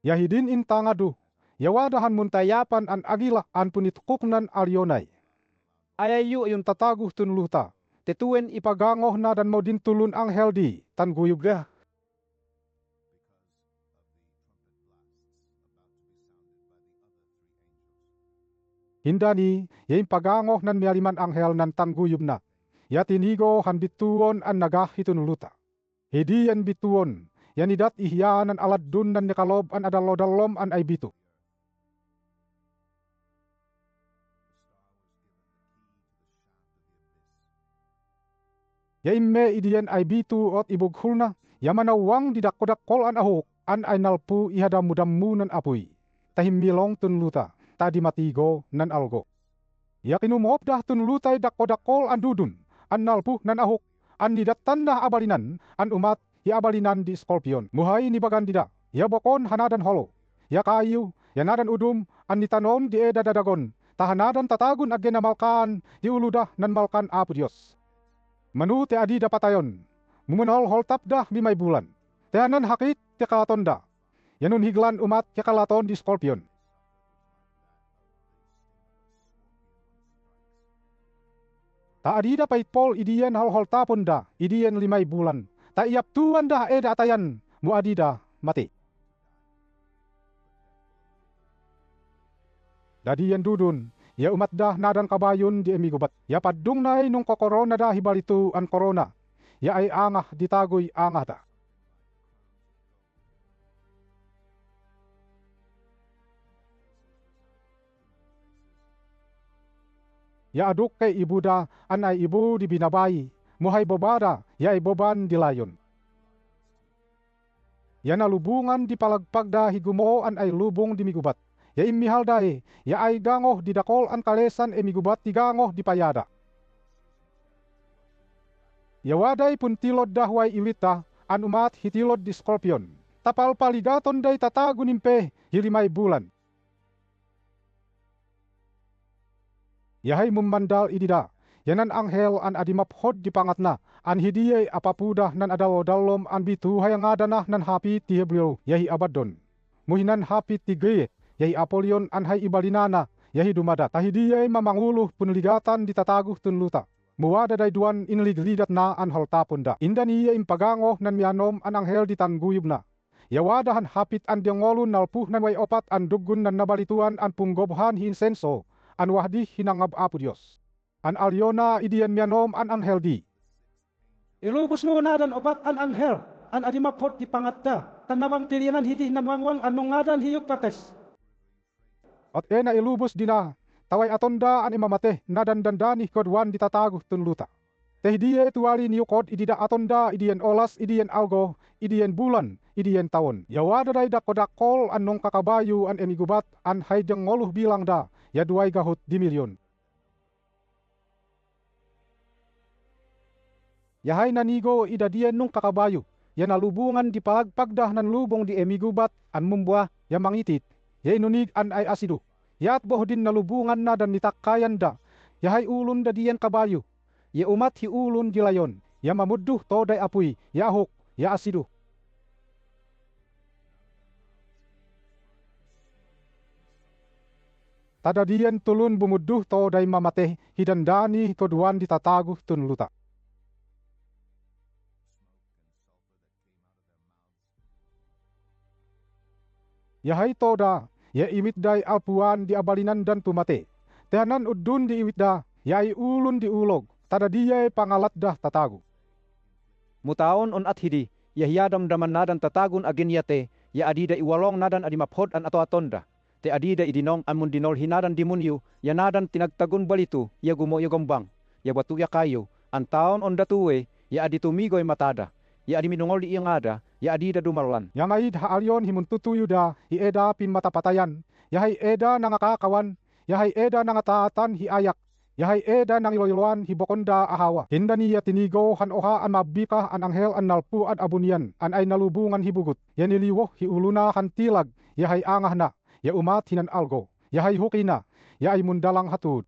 Yahidin intangadu, yawadahan muntayapan an agila an punitukuknan alyonay. Ayayu yung tataguh tunluta, tetuen ipagangoh na dan modin tulun anghel di, tangguyub dah. Hindani, yain pagangoh nan mialiman anghel nan tangguyub na. Ya tinigo han bituon an nagah hitunuluta. Hidi yan bituon, yan idat ihyanan alad dun nan nikalob an adalo-dalom an ay bitu. Yain me idiyan ay bitu ot ibughulna, yamanawang didakkodakol an ahok, an ay nalpu ihadamudammu nan apoy. Tahimbilong tunluta. Tadi matigo nan algo. Ya kinumop dah tunlutay dakkodakol an dudun, an nalpu nan ahok, an didatan dah abalinan, an umat ya abalinan di skorpion. Muhay ni bagandida, ya bokon hanadan holo, ya kayu, ya nadan udum, an nitanon di eda dadagon, tahanadan tatagun agena malkaan, di uludah nan malkan Apo Dios. Manu te adi dapatayon, mumunol holtap dah 5 bulan, tehanan hakit te kalaton da, yanun higlan umat ya kalaton di skorpion. Ta adida paitpol idian hal tapon da, idian 5 bulan. Ta iap tuan dah eda atayan, mu adida mati. Dadian dudun, ya umat dah nadan kabayun di emigubat. Ya padung nai nung kokorona dah hibalitu an korona. Ya ay angah ditagoy angah da. Ya aduk kay ibu da, an ay ibu di binabay, muhay bobada, ya ay boban di layon. Ya nalubungan di palagpag da higumoo an ay lubong di migubat. Ya imihal dae, ya ay gangoh di dakol an kalesan e migubat di gangoh di payada. Ya waday pun tilod dahway ilita, an umat hitilod di skorpion. Tapal paligaton day tatagun impe, hilimay bulan. Yahay mummandal idida, yanan anghel an adimaphod di pangatna, an hidiyay apapudah nan adalo-dalom an bitu hayangadanah nan hapit ti Hebreo, yahi abadon. Muhinan hapit ti Geye, yahi Apolion an hay ibalinana, yahi dumada. Tahidiyay mamanguluh punligatan di tataguh tunluta. Muwada day duan inliglidat na an holtapon da. Indan iya impagangoh nan mianom an anghel di tangguyub na. Yawadahan hapit an diangolun nalpuh nan way opat an dugun nan nabalituan an punggobhan hi insenso, an wahdi hinangab Apo Dios. An alyona idian mianom an anghel di. Ilubos mo na dan opat an anghel, an adimapot di pangatta, tanawang tilianan hiti namwangwang an nungadan hiyuk pates. At ena ilubos dina, taway atonda an imamate, nadan dandani kodwan ditataguh tunluta. Tehdiye tuwali niyukod idida atonda idian olas, idian algo, idian bulan, idian taon. Yawada day dakodakol an nung kakabayu an emigubat, an haydang ngoluh bilang da, ya 2 gahut di milyon. Yahay nanigo idadian nung kakabayo, ya nalubungan di palagpagdah nan lubong di emigubat, an mumbwa, ya mangitit, ya inunig an ay asido. Ya at bohdin nalubungan na dan nitakayan da, yahay ulun da diyan kabayo, ya umat hi ulun di layon, ya mamudduh today apuy, ya ahok, ya asido. Tadadian tulun bumudduh today mamate, hidandani koduan ditataguh tunluta. Yahay toda, ya imitday alpuan di abalinan dan pumate. Tehanan udun di iwitda, yai ulun di ulog, tada diyay pangalatdah tatago. Mutaon on at hidi, ya hiyadam daman nadan tatagun agin yate, ya adida iwalong nadan adi maphod an atonda. Te adida idinong amun dinol hinadan dimunyu, ya nadan tinagtagun balitu, ya gumo ya gombang, ya batu ya kayo, an taon on datuwe, ya adi tumigoy matada, ya adi minungol di iyangada, ya adida dumarulan. Yang aid haalyon himuntutuyuda, ieda pin matapatayan, yahay eda nangakakawan, yahay eda nangataatan hiayak, yahay eda nangiloyloan hibokonda ahawa. Hinda niya tinigo han oha an mabika an anghel an nalpu an abunian, an ay nalubungan hibugut, ya niliwo hiuluna han tilag, yahay angah na, ya umat hinan algo, yahay hukina, ya ay mundalang hatud.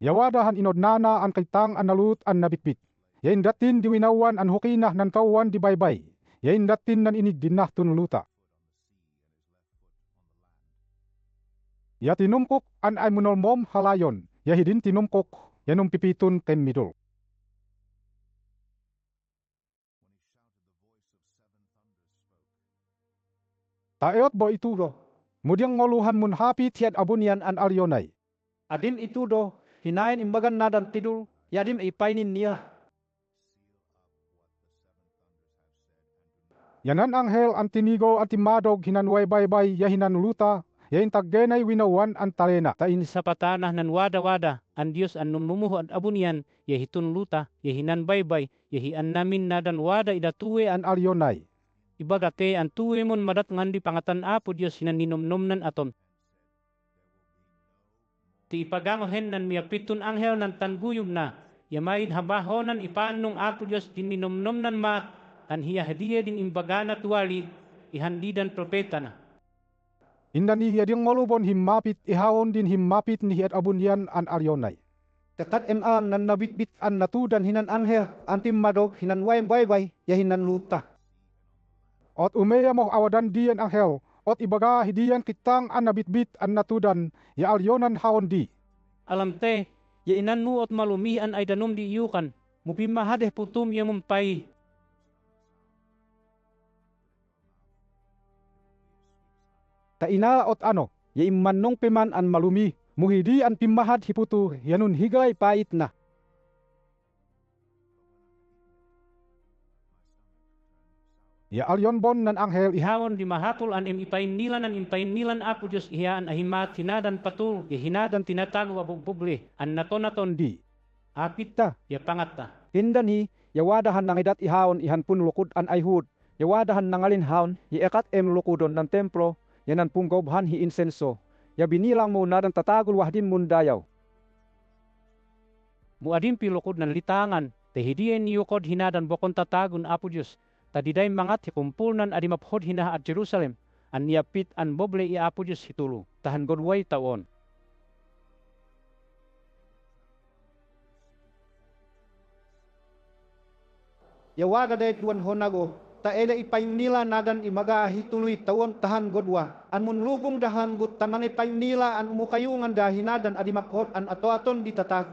Yawadahan inodnana an kaitang an nalut an nabitbit. Yain datin diwinawan an hukina nan kawan di baybay. Yain datin nan inig dinah tunluta. Ya tinumpok an ay munolmom halayon. Ya hidin tinumpok yanum pipitun ken midul. Taeot bo itudo. Mudiang ngoluhan mun hapi tiad abunian an alyonay. Adin itudo, hinain imbagan nadan tidul, yadim ipainin niya. Yanan anghel an tinigo at timadog hinanway baybay ya hinanluta. Yain taggenay winawan an talena. Tain sa patanah nan wada-wada, ang Diyos an numumuho at abunian, yahitun luta, yahinan baybay, yahian namin nadan wada idatuwe An alyonay. ibagate ang tuwe mon madat ngandi pangatan apo Diyos hinaninomnomnan aton. Ti ipagangohen nan miyapitun anghel nan tanguyom na, yamaid habahonan ipaanong apo Diyos dininomnomnan ma, an hiyahadiya din imbagana tuwalid, ihandidan propeta na. Indan ihiyading ngolubon himmapit ihawon din himmapit ni hiyad abunyan an alyonay. Tekat nan nabitbit an natudan hinan anghel, an timmadog hinan wayang baybay, ya hinan luta. Ot umeya mo awadan diyan anghel, ot ibaga hidiyan kitang an nabitbit an natudan, ya alyonan hawon di. Alam te, ya inan mo at malumihan ay danom di iyukan, mupimahadeh putum ya mumpay. Ta ina ot ano, ya immanong piman an malumi, muhidi an pimahad hiputu, yanun higay pait na. Ya alyon bon nan anghel Ihawon di mahatul an ipainilan apo Diyos ihaan ahimat hinadan patul, ya hinadan tinatago abububli, an naton di. apit ta, ya pangat ta. Hindan hi, yawadahan nangidat ihawon ihan pun lukud an ayhud, yawadahan nangalin haon, ekat lukudon ng templo, yanan punggobhan hi insenso, ya binilang mo nadan tatagul wahdin mundayaw. Muadim pilukod ng litangan, tehidien yukod hinadan bokon tatagun apo Diyos, tadiday mangat hikumpulnan adi maphod hinaha at Jerusalem, an niyapit an boble i apo Diyos hitulu, tahan godway taon. Yawada day tuan honago, taela ipainila nadan imaga hituloy tawon tahan godwa. An munlubong dahan gut tanan ipainila an umukayungan dahinadan adi maphod an ato-aton ditatag.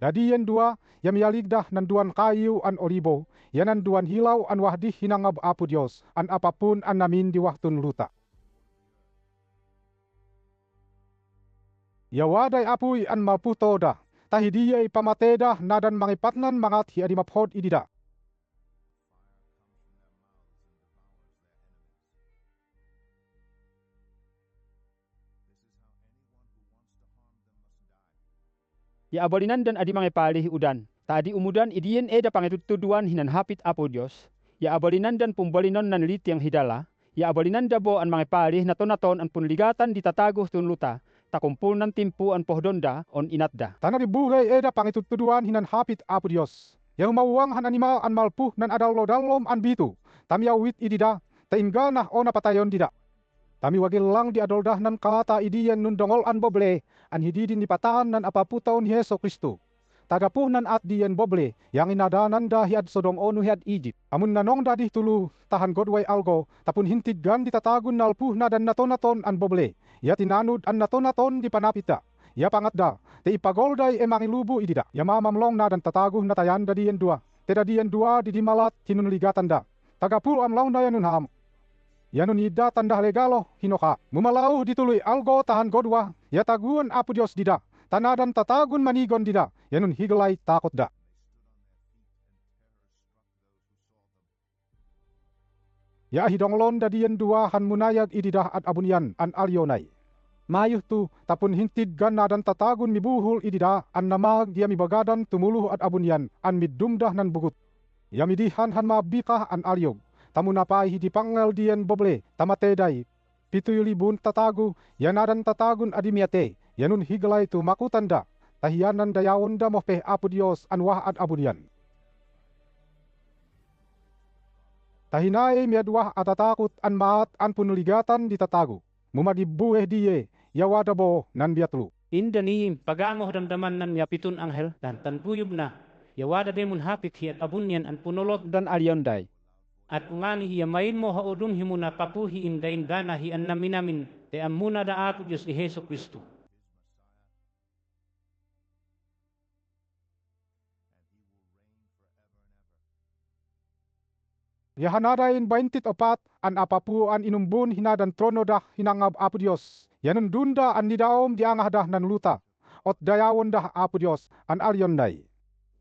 Dadiyan dua, ya miyaligdah nan duan kayu an olibo, yanan duan hilaw an wahdih hinangab apo Diyos, an apapun an namin di waktun luta. Yawaday apuy an maputoda, tahidiyay pamateda nadan mangipatnan mangat hi adi maphod idida. Ya abalinan dan adi mangipalih udan. Ta adi umudan idiyen eda pangitutuduan hinan hapit apo Diyos. Ya abalinan dan pumbalinon nan litiang hidala. Ya abalinan dabo an mangipalih naton-naton an punligatan ditataguh tunluta. Takumpul nan timpu an pohdonda on inatda. Tanah di buhay eda pangitutuduan hinan hapit apo Diyos. Ya humawang han animal an malpuh nan adallo-dallom an bitu. Tamiyawit idida, tainganah o napatayon dida. Tami wagil lang di adoldah nan kata idiyan nun dongol an boble, an hididin di patahan nan apaputaon Yeso Kristo. Tagapuh nan at diyan boble, yang inadanan da hiad Sodom onu hiad Egypt. Amun nanong dadih tulu, tahan godway algo, tapun hintigan di tatagun nalpuh na dan naton-naton an boble. Ya tinanud an naton-naton di panapita. Ya pangat da, te ipagolday emangilubu idida. Ya mamamlong na dan tataguh na tayan da diyan dua. Teda diyan dua di dimalat hinun ligatan da. Tagapul am launa yanun ham. Yanun ida tanda legalo hinoka. Mumalau dituloy algo tahan godwa. Ya taguan Apo Diyos dida. Tanadan tatagun manigon dida. Yanun higalay takot da. Ya hidonglon da diyan dua han munayag ididah at abunyan an alyonay. Mayuh tu tapun hintid ganadan tatagun mibuhul idida an namag dia mibagadan tumuluh at abunyan an midumdah nan bugut. Ya midihan han mabikah an alyog. Tamunapay hidipanggal diyan boble tamateday. 7,000 tatagu yanadan tatagun adimiate. Yanun higalay tu makutanda. Tahiyanan dayawon da mohpeh Apo Diyos an wah at abunyan. Tahinay miadwah atatakot an maat an punuligatan di tatagu. Mumagibueh diye, yawadabo nan biatlu. Inda ni pagangoh damdaman nan yapitun anghel dan tanpuyub na. Yawada demun hapik hiat abunyan an punulot dan alyonday. at ungani hiya main mo haudum himuna papuhi inda indana hi an naminamin te amuna da Apo Diyos i Heso Kristo. Yahanadain 24 an apapu an inumbun hinadan trono dah hinangab Apo Diyos. Yanun dunda an nidaom diangah dah nan luta. Ot dayawon dah Apo Diyos an alyonday.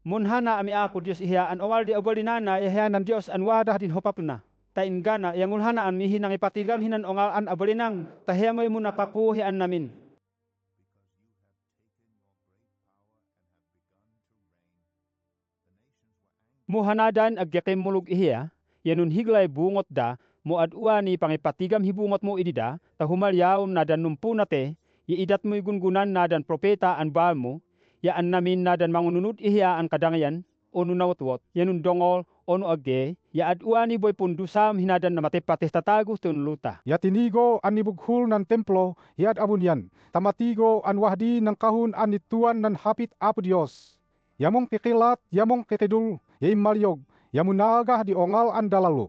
Munhana ami Apo Diyos ihiya an owal di abalinana ihiya nan Diyos an wadah din hopapna. Ta ingana yang ulhana an mihinang ipatigam hinan ongal an abalinang tahiya mo'y muna papuhi an namin. Muhanadan agyakim mulug ihiya, yanun higlay bungot da, mo aduani pangipatigam hibungot mo idida, tahumalyaom nadan numpunate, iidat mo'y gungunan nadan propeta an baal mo, yaan namin nadan mangununod ihiya an kadangyan, ono nawatwot, yanun dongol, ono agge, ya aduani boy pundusam hinadan na matepateh tatago tunluta. Ya tinigo an nibughul nan templo, yad abunyan. Tamatigo an wahdi ng kahun an nituan nan hapit Apo Diyos. Yamong kikilat, yamong kikidul, yay malyog, yamunagah di ongal an dalalu.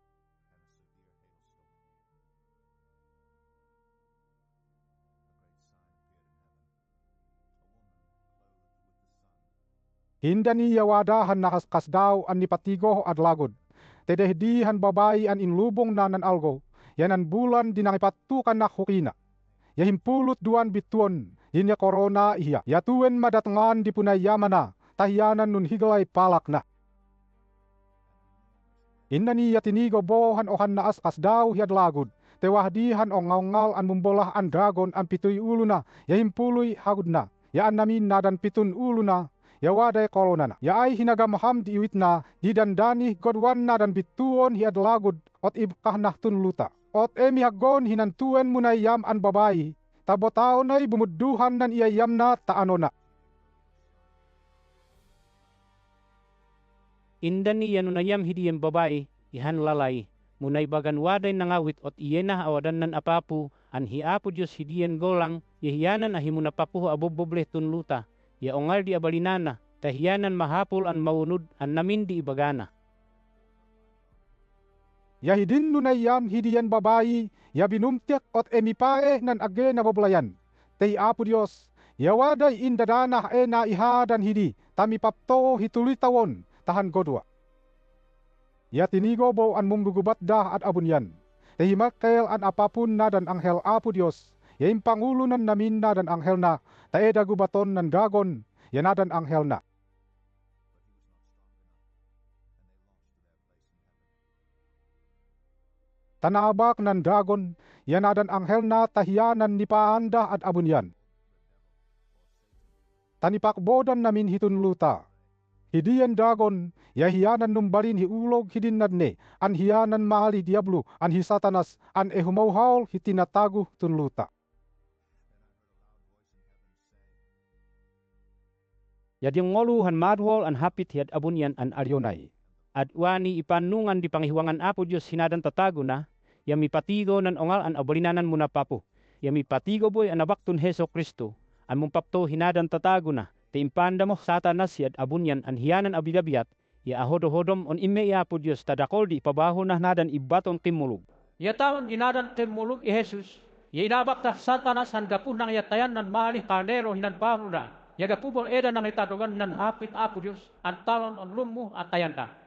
Hindani yawadahan nakasdaw an nipatigo ad lagod. Tedehdihan babayi an inlubong na nan algo, yanan bulan dinangipatukan na hukina. Yahimpulot duan bituon, yinya korona iya. Yatuen madatangan di punayamana, tahiyanan nun higalay palak na. Innani yatinigo bohan ohan naas kasdaw hiad lagod. Tewahdihan o ngaungal an mumbolah an dragon an pituy ulo na, yahimpuloy hagod na. Yaan namin nadan pitun ulo na, yawaday korona na. Yaay hinagamaham di iwit na, di dandani godwan nadan bituon hiad lagod, ot ibkah na tunluta. Ot emihagon hinantuen munayam an babayi, tabotao na'y bumuduhan nan iyayam na taano na. Inda ni yanunayam hidiyem babae, ihan lalay, munay bagan waday nangawit ot iyena awadan nan apapu, an hi Apo Diyos hidiyen golang, yahiyanan ahimuna papuho abobobleh tunluta, yaongal di abalinana, tahiyanan mahapul an maunod an namin di ibagana. Yahidin nunayam hidiyan babayi, ya binumtiak ot emipae nan age na bablayan. Tei Apo Diyos, yawaday indadanah na ihadan hidi, tamipapto hituloy tawon, tahan godwa. Ya tinigo bo an munggugubat dah at abunyan. Tehimakel an apapun na dan anghel Apo Diyos, yaim pangulunan namin na dan anghel na, taeda gubaton nan dragon, yanadan anghel na. Tanaabak nan dragon, yanadan anghel na tahiyanan ni paanda at abunyan. Tanipakbodan namin hitun luta. Hidiyan dragon, yahiyanan numbalin hiulog hidin nadne, an hiyanan mahali diablo, an hi satanas, an ehumauhaul hitinatagu tunluta. Yadyang ngoluhan madwol an hapit hiad abunyan an alyonay. At wani ipanungan di pangihuangan Apo Diyos hinadan tatago na, yami patigo nan ongal an abalinanan muna papo. Yami patigo boy an abaktun Heso Kristo, an mumpapto hinadan tatago na, te impanda mo satanas yad abunyan an hiyanan abidabiat, ya ahodo-hodom on imme Apo Diyos tadakol di ipabaho na nadan ibaton kimulog. Yatawan dinadan timulog i Jesus, ya inabakta satanas han gapun ng yatayan nan malih kardero hinan baho na, ya gapubol eda ng itadogan nan hapit Apo Diyos, an talon on lumu at tayanda.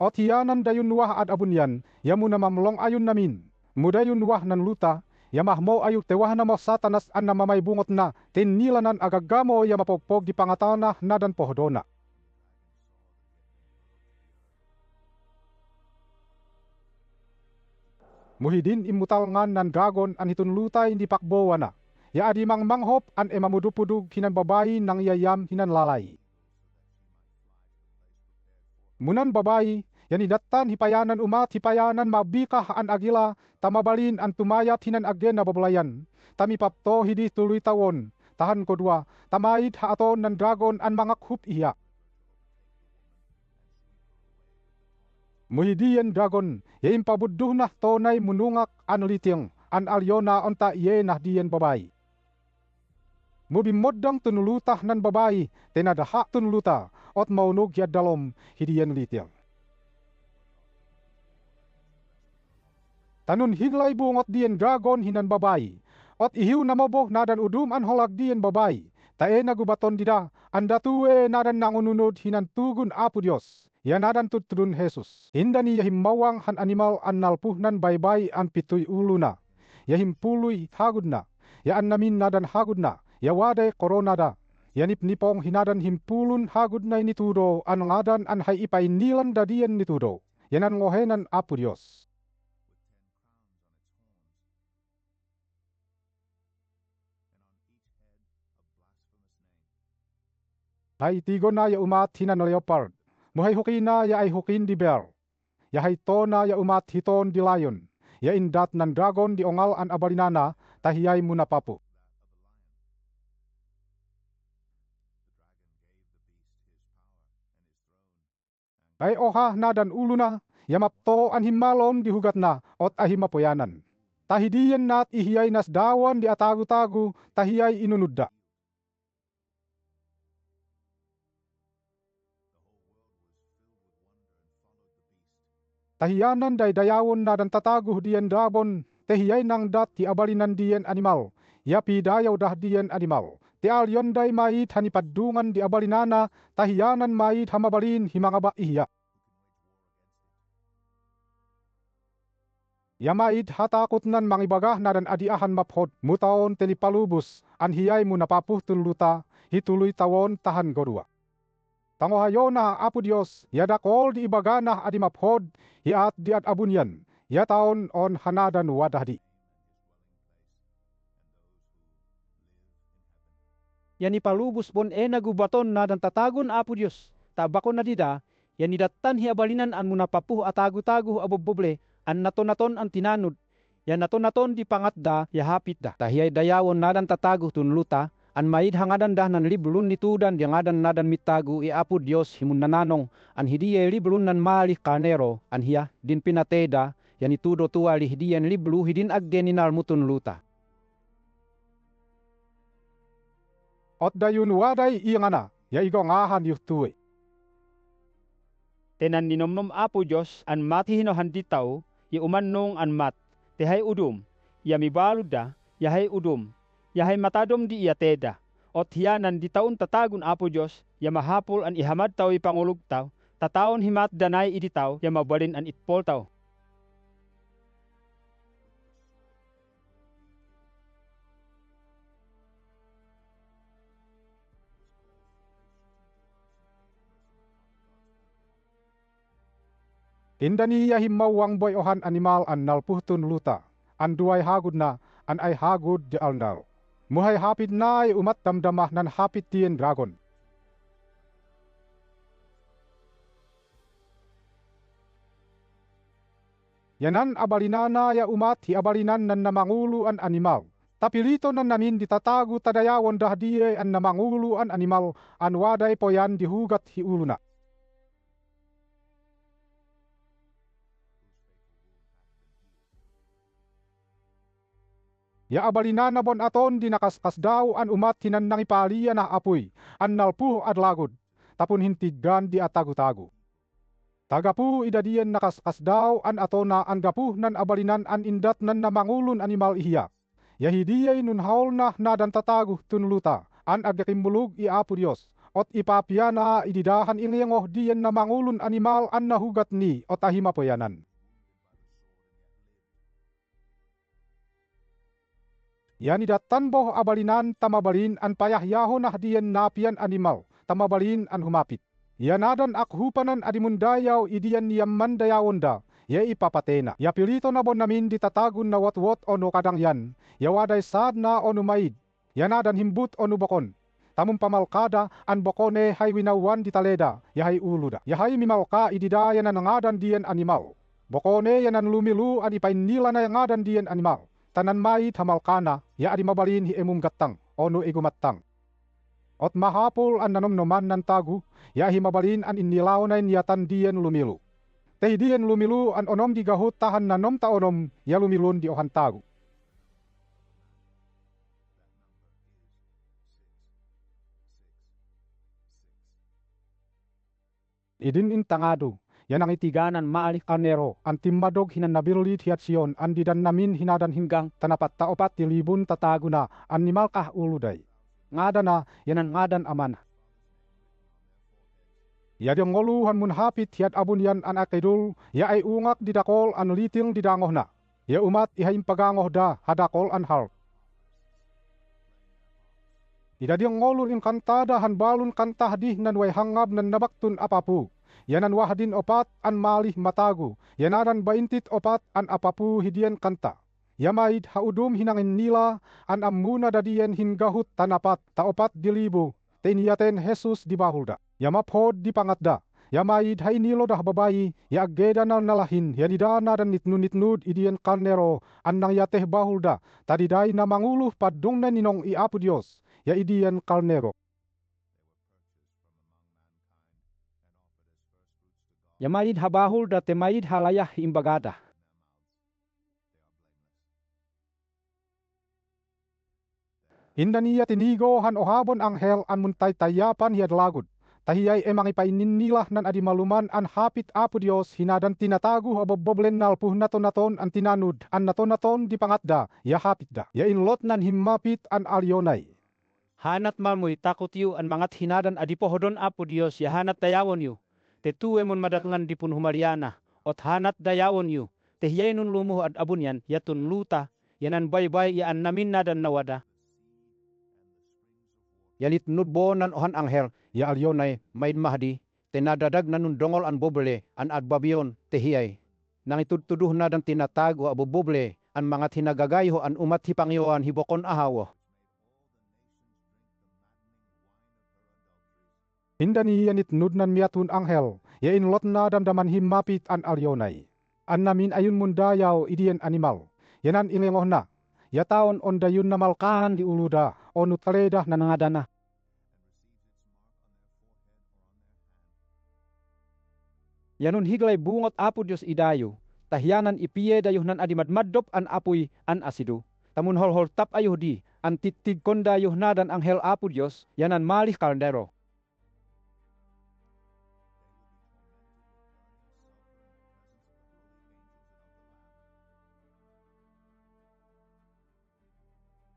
Ot hiyanan dayun wah ad abunyan, ya muna mamlong ayun namin. Mudayun wah nan luta, ya mahmo ayu tewah na mo satanas an na mamay bungot na, tinilanan agagamo ya mapopog di pangatana nadan pohodona. Muhidin imutal ngan nan dragon an hitun lutay di pakbowana. Ya adi mang manghop an emamudupudug hinan babayi nang yayam hinan lalay. Munan babayi, yan idatan hipayanan umat hipayanan mabikah an agila, tamabalin an tumayat hinan agden na babalayan. Tami papto hidi tuluy tawon, tahan kodua, tamait haaton nan dragon an mangakhup iya. Muhidian dragon, ya impabuduh nah tonay munungak an litiang, an alyona onta iye nah diyan babay. Mubimodang tunulutah nan babay, tenadaha tunuluta, ot maunog ya dalom hidiyan litiang. Tanun higlay bungot diyan dragon hinan babay, ot ihiw namoboh nadan udum an holag diyan babay, tae nagubaton dida, anda tuwe nadan nangununod hinan tugun Apo Dios. Ya nadan tutudun Jesus. Indani yahim han animal an nalpuh nan baybay an pituy uluna. Yahim puluy hagudna. Ya an namin nadan hagudna. Ya waday koronada. Yanip nipong hinadan himpulun hagudna nitudo an ngadan an hay ipay nilan dadian nitudo. Yanan ngohenan Apo Dios. Hay tigo na ya umat hinan leopard. Muhay hukina ya ay hukin di bear. Ya hay tona ya umat hiton di lion. Ya indat nan dragon di ongal an abalinana, tahiyay muna papu. Ay oha na dan uluna, ya mapto an himalon di hugat na, ot ahimapoyanan. Tahidiyan nat ihiyay nas dawan di atagu-tagu, tahiyay inunudda. Tahiyanan day dayawon na dan tataguh diyan drabon, tehiyay nang dat ti abalinan diyan animal, yapi dayaw dah diyan animal. Ti alyon day mait hanipadungan di abalinana, tahiyanan mait hamabalin himangaba iya. Yamait hatakot nan mangibagah na dan adiahan maphod, mutaon telipalubus, an hiyay mo napapuh tunluta, hituloy tawon tahan godua. Tangohayo na Apo Dios, yadakol di ibagana adi maphod, hiat di at abunyan, yataon on hanadan wadahdi. Yani palubos bon nagubaton na dan tatagon Apo Dios. Tabakon na dida, yani datan hi abalinan an munapapuh atagu-tagu aboboble, an naton-naton an tinanud. Yan naton-naton di pangatda, ya hapit da. Tahiyay dayawon nadan tatagu tunluta, an maid hangadan dah nan liblun nitudan di ngadan nadan mitagu Apo Dios himun nananong, an hidiyay liblun nan malih karnero, an hiya din pinateda, yan itudo tuwa lihidiyan liblu hidin agdeninal mutunluta. Ot dayun waday iyangana, ya igo ngahan yuhtuwe. Tenan ninomnom Apo Dios an mati hinohan ditaw, ya umannong an mat, tehay udum, ya mibaluda, yahay udum, yahay matadom di iya teda. Ot hiyanan di taon tatagun Apo Dios, ya mahapol an ihamad taw ipangulog taw, tataon himat danay iditaw, ya mabalin an itpol taw. Indani ya himmawang boy ohan animal an nalpuhtun luta, an duay hagud na, an ay hagud di aldaw. Muhay hapit na ay umat damdamah nan hapit diyan dragon. Yanan abalinana ya umat hi abalinan nan namangulu an animal. Tapilito nan namin ditatagu tadayawon dah diye an namangulu an animal, an waday poyan dihugat hi uluna. Ya abalinana bon aton dinakaskas daw an umat hinan nangipalian na apoy, an nalpuh ad lagod, tapon hintigan di atagu-tagu. Tagapu idadian nakaskas daw an atona an gapuh nan abalinan an indat nan namangulun animal ihiya. Yahidiyay nun haul na nadan tataguh tunluta, an agakimulug Apo Dios, ot ipapiyana ididahan ilingoh diyan na mangulun animal an nahugat ni o tahimapoyanan. Yan idatan boh abalinan tamabalin an payahyahon nah diyan napian animal tamabalin an humapit. Yanadan akhupanan adimundayaw idiyan niyam mandayawonda, ya ipapatena. Ya pilito na bon namin ditatagun na watwot o no kadang yan, ya waday sad na o numaid, yanadan himbut o nubokon. Tamong pamalkada an bokone hay winawan ditaleda, ya hay uluda. Ya hay mimalka ididaya na nangadan diyan animal. Bokone yanan lumilu an ipainila na yangadan diyan animal. Tanan maid hamalkana, ya adi mabalin hi emum gattang, o no igumattang. Ot mahapol an nanomnoman nan tagu, ya himabalin an inilaw na niyatan diyan lumilu. Teh diyan lumilu an onom di gahut tahan nanom ta onom, ya lumilun di ohan tagu. Idin in tangado, yan ang itiganan maalik anero, an timmadog hinan nabilit hiat siyon, an didan namin hinadan hinggang tanapat taopat tilibun tatago na, an nimalkah uluday. Ngada na, yanan ngadan aman. Ya di ngoluhan mun hapit hiat abun yan an akidul, ya ay ungak didakol an liting didangoh na. Ya umat ihaim pagangoh da hadakol an hal. Ida di ngolun in kantada han balun kantah di nan way hangab nan nabaktun apapu. Yanan wahdin opat an malih matagu, yananan baintit opat an apapu hidian kanta. Yamaid haudum hinangin nila an ammuna dadian hingahut tanapat taopat dilibu teniyaten Jesus di bahulda. Yamaphod di pangatda. Yamaid hainilo dah babayi ya ageda na nalahin yanidana dan nitnud idian karnero an nang yateh bahulda tadiday na manguluh padung na ninong iapu Dios ya idian karnero. Yamaid habahulda temaid halayah imbagada. Inda niya tinigo han ohabon anghel an muntay tayapan hiad lagod. Tahiyay emang ipainin nila nan adimaluman an hapit apo Dios hinadan tinatago aboboblen nalpuh naton an tinanud an naton di pangatda ya hapit da. Ya inlot nan himmapit an alyonay. Hanat malmoy takot yu an mangat hinadan adipohodon apo Dios ya hanat dayawon yu. Tetuwe mon madatngan di pun humariana. Ot hanat dayawon yu. Tehiyay nun lumuh ad abun yan yatun luta. Yanan baybay ya an namin nadan nawada. Yanit nudbonan ohan anghel, ya alyonay maid mahdi, tenadadag nanun dongol an boble, an adbabion tehiyay. Nang itudtuduh na dan tinatago abo boble, an mangat hinagagayo an umat hipangyoan hibokon ahawo. Inda niya nitnud nan miatun anghel, ya inlot na damdaman himmapit an alyonay. An namin ayun mundayaw idian animal, yanan ilingoh na. Ya taon on dayun na malkahan di uluda, o nutaleda na nangadana. Yanun higlay bungot apo Dios idayo, tahyanan ipiye dayuh nan adimadmaddop an apuy an asidu. Tamun hol tap ayuh di, an titig kondayuh na dan anghel apo Dios, yanan malih karnero.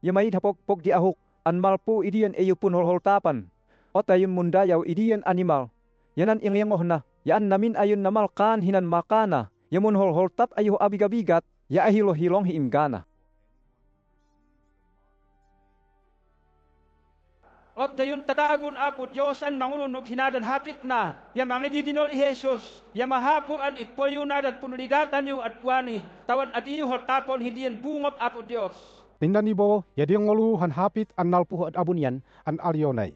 Yamaid hapok di ahuk, an malpu idian eyupun hol tapan. O tayun mundayaw idian animal. Yanan ingyangoh na, yaan namin ayun namalkan hinan makana. Yamun hol tap ayuh abigabigat, ya ahilo hilong hiimgana. Ot dayun tatagun apo Diyos an mangulunok hinadan hapit na. Ya mangididinol i Jesus. Ya mahapo an itpoyo na dan punuligatan yu at puani. Tawan at iyo hortapon hindian bungop apo Diyos. Tindan ibo, ya di ngolu han hapit an nalpuh at abun yan an alyonay.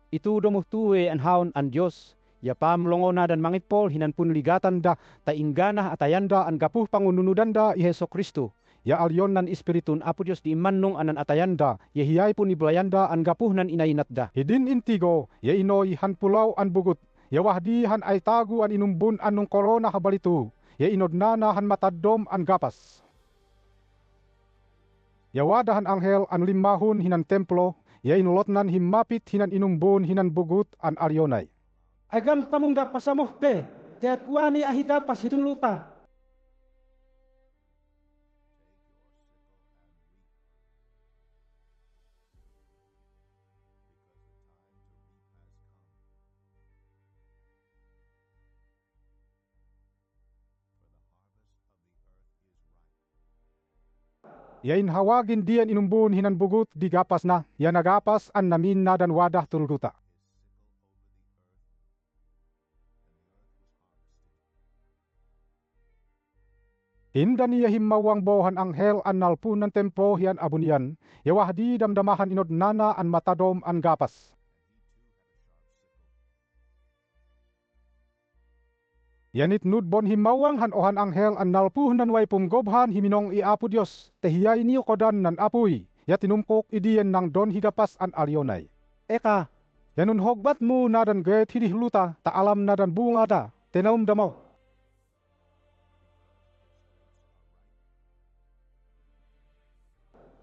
Itu domuh tuwe an haon an Dios, ya pamlongo na dan mangitpol hinan punligatan da, tainggana atayanda an gapuh pangununudan da i Heso Kristo. Ya alyon nan Espiritun apo Dios di imannong anan atayanda, ya hiyay pun iblayanda an gapuh nan inainat da. Hidin intigo, ya inoy han pulaw an bugut, ya wahdi han ay tagu an inumbun anong korona habalitu, ya inodnana han matadom an gapas. Ya wadahan anghel an limahun hinan templo, ya inlotnan himmapit hinan inumbun hinan bugut an alyonay. Agam tamong da pasamuh pe, tiat wani ahida pasitun luta. Yain hawagin diyan inumbun hinanbugut di gapas na, ya nagapas an namin na dan wadah tululuta. Inda niya himmawang bohan anghel an nalpun ng templo hiyan abunian, yawah di damdamahan inod nana an matadom an gapas. Yanit nudbon himmawang han ohan anghel an nalpuh nan way pumgobhan himinong i Apo Dios, tehiyay niyo kodan nan apoy, ya tinumpok idiyen nang don higapas an alyonay. Eka, Yanun hogbat mo na dan gayet hidihluta, ta alam na dan bunga da, tenaum damo.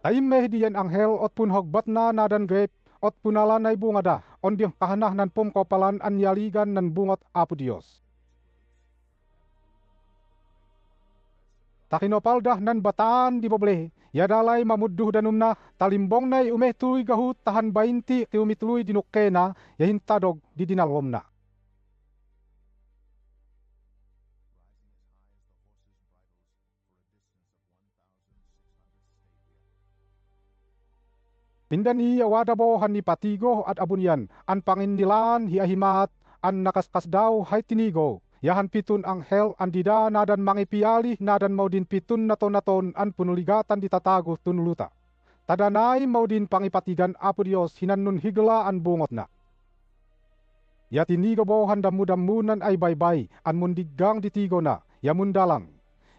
Taimeh diyan anghel ot pun hogbat na dan gayet, ot punalanay bunga da, on diyang kahanah nan pumkopalan an yaligan nan bungot Apo Dios. Takinopaldah nan bataan di boble, yadalay mamudduh danumna, talimbong nay umetuluy gahut tahan 20 kilomitluy dinukena, yahintadog di dinalwomna. Pindan iya wadabohan ni patigo at abunyan, an pangindilaan hiahimaat, an nakaskas daw hay tinigo. Yahan pitun anghel an dida nadan mangipialih nadan maudin pitun naton-naton an punuligatan ditatago tunuluta. Tadanay maudin pangipatigan Apo Dios hinannun higla an bungot na. Yatinigo bohan damu-damunan ay baybay an mundigang ditigo na, yamundalang.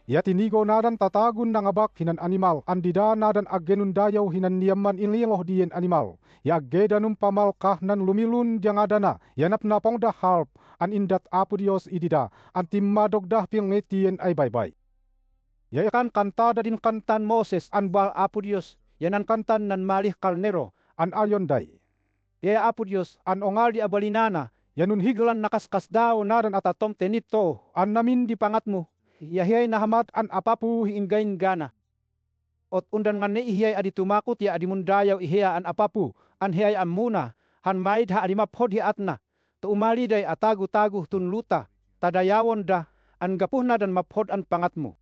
Yatinigo nadan tatagun na ngabak hinan animal an dida nadan aggenun dayaw hinan niyaman inlingoh diyen animal. Ya aggedanum pamalkah nan lumilun diang adana, yanap na pong halp an indat Apo Dios idida, an timmadog dah pingetien ay baybay. ya ikan kanta din kantan Moses an bal Apo Dios, yanan kantan nan malih kalnero, An alyonday, ya Apo Dios, an ongal di abalinana, yanun higlan nakaskas daw nadan atatom tenito, an namin di pangatmo, yahiyay nahamat an apapu hiinggain gana. Ot undan man ihiyay adi tumakot ya adi mundayaw ihiya an apapu, an hiyay amuna, han maid ha adi maphod hi atna, to umali day atagu-tagu tunluta, tadayawon da, an gapuh na dan maphod an pangatmo.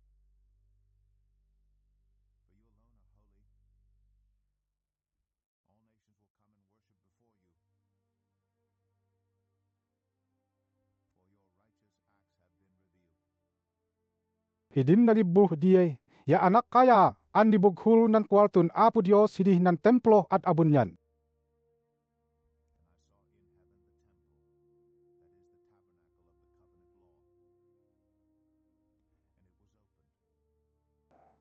hidin nalibuh diye, ya anak kaya, an dibughul nan kualtun Apo Dios hidih nan templo at abunyan.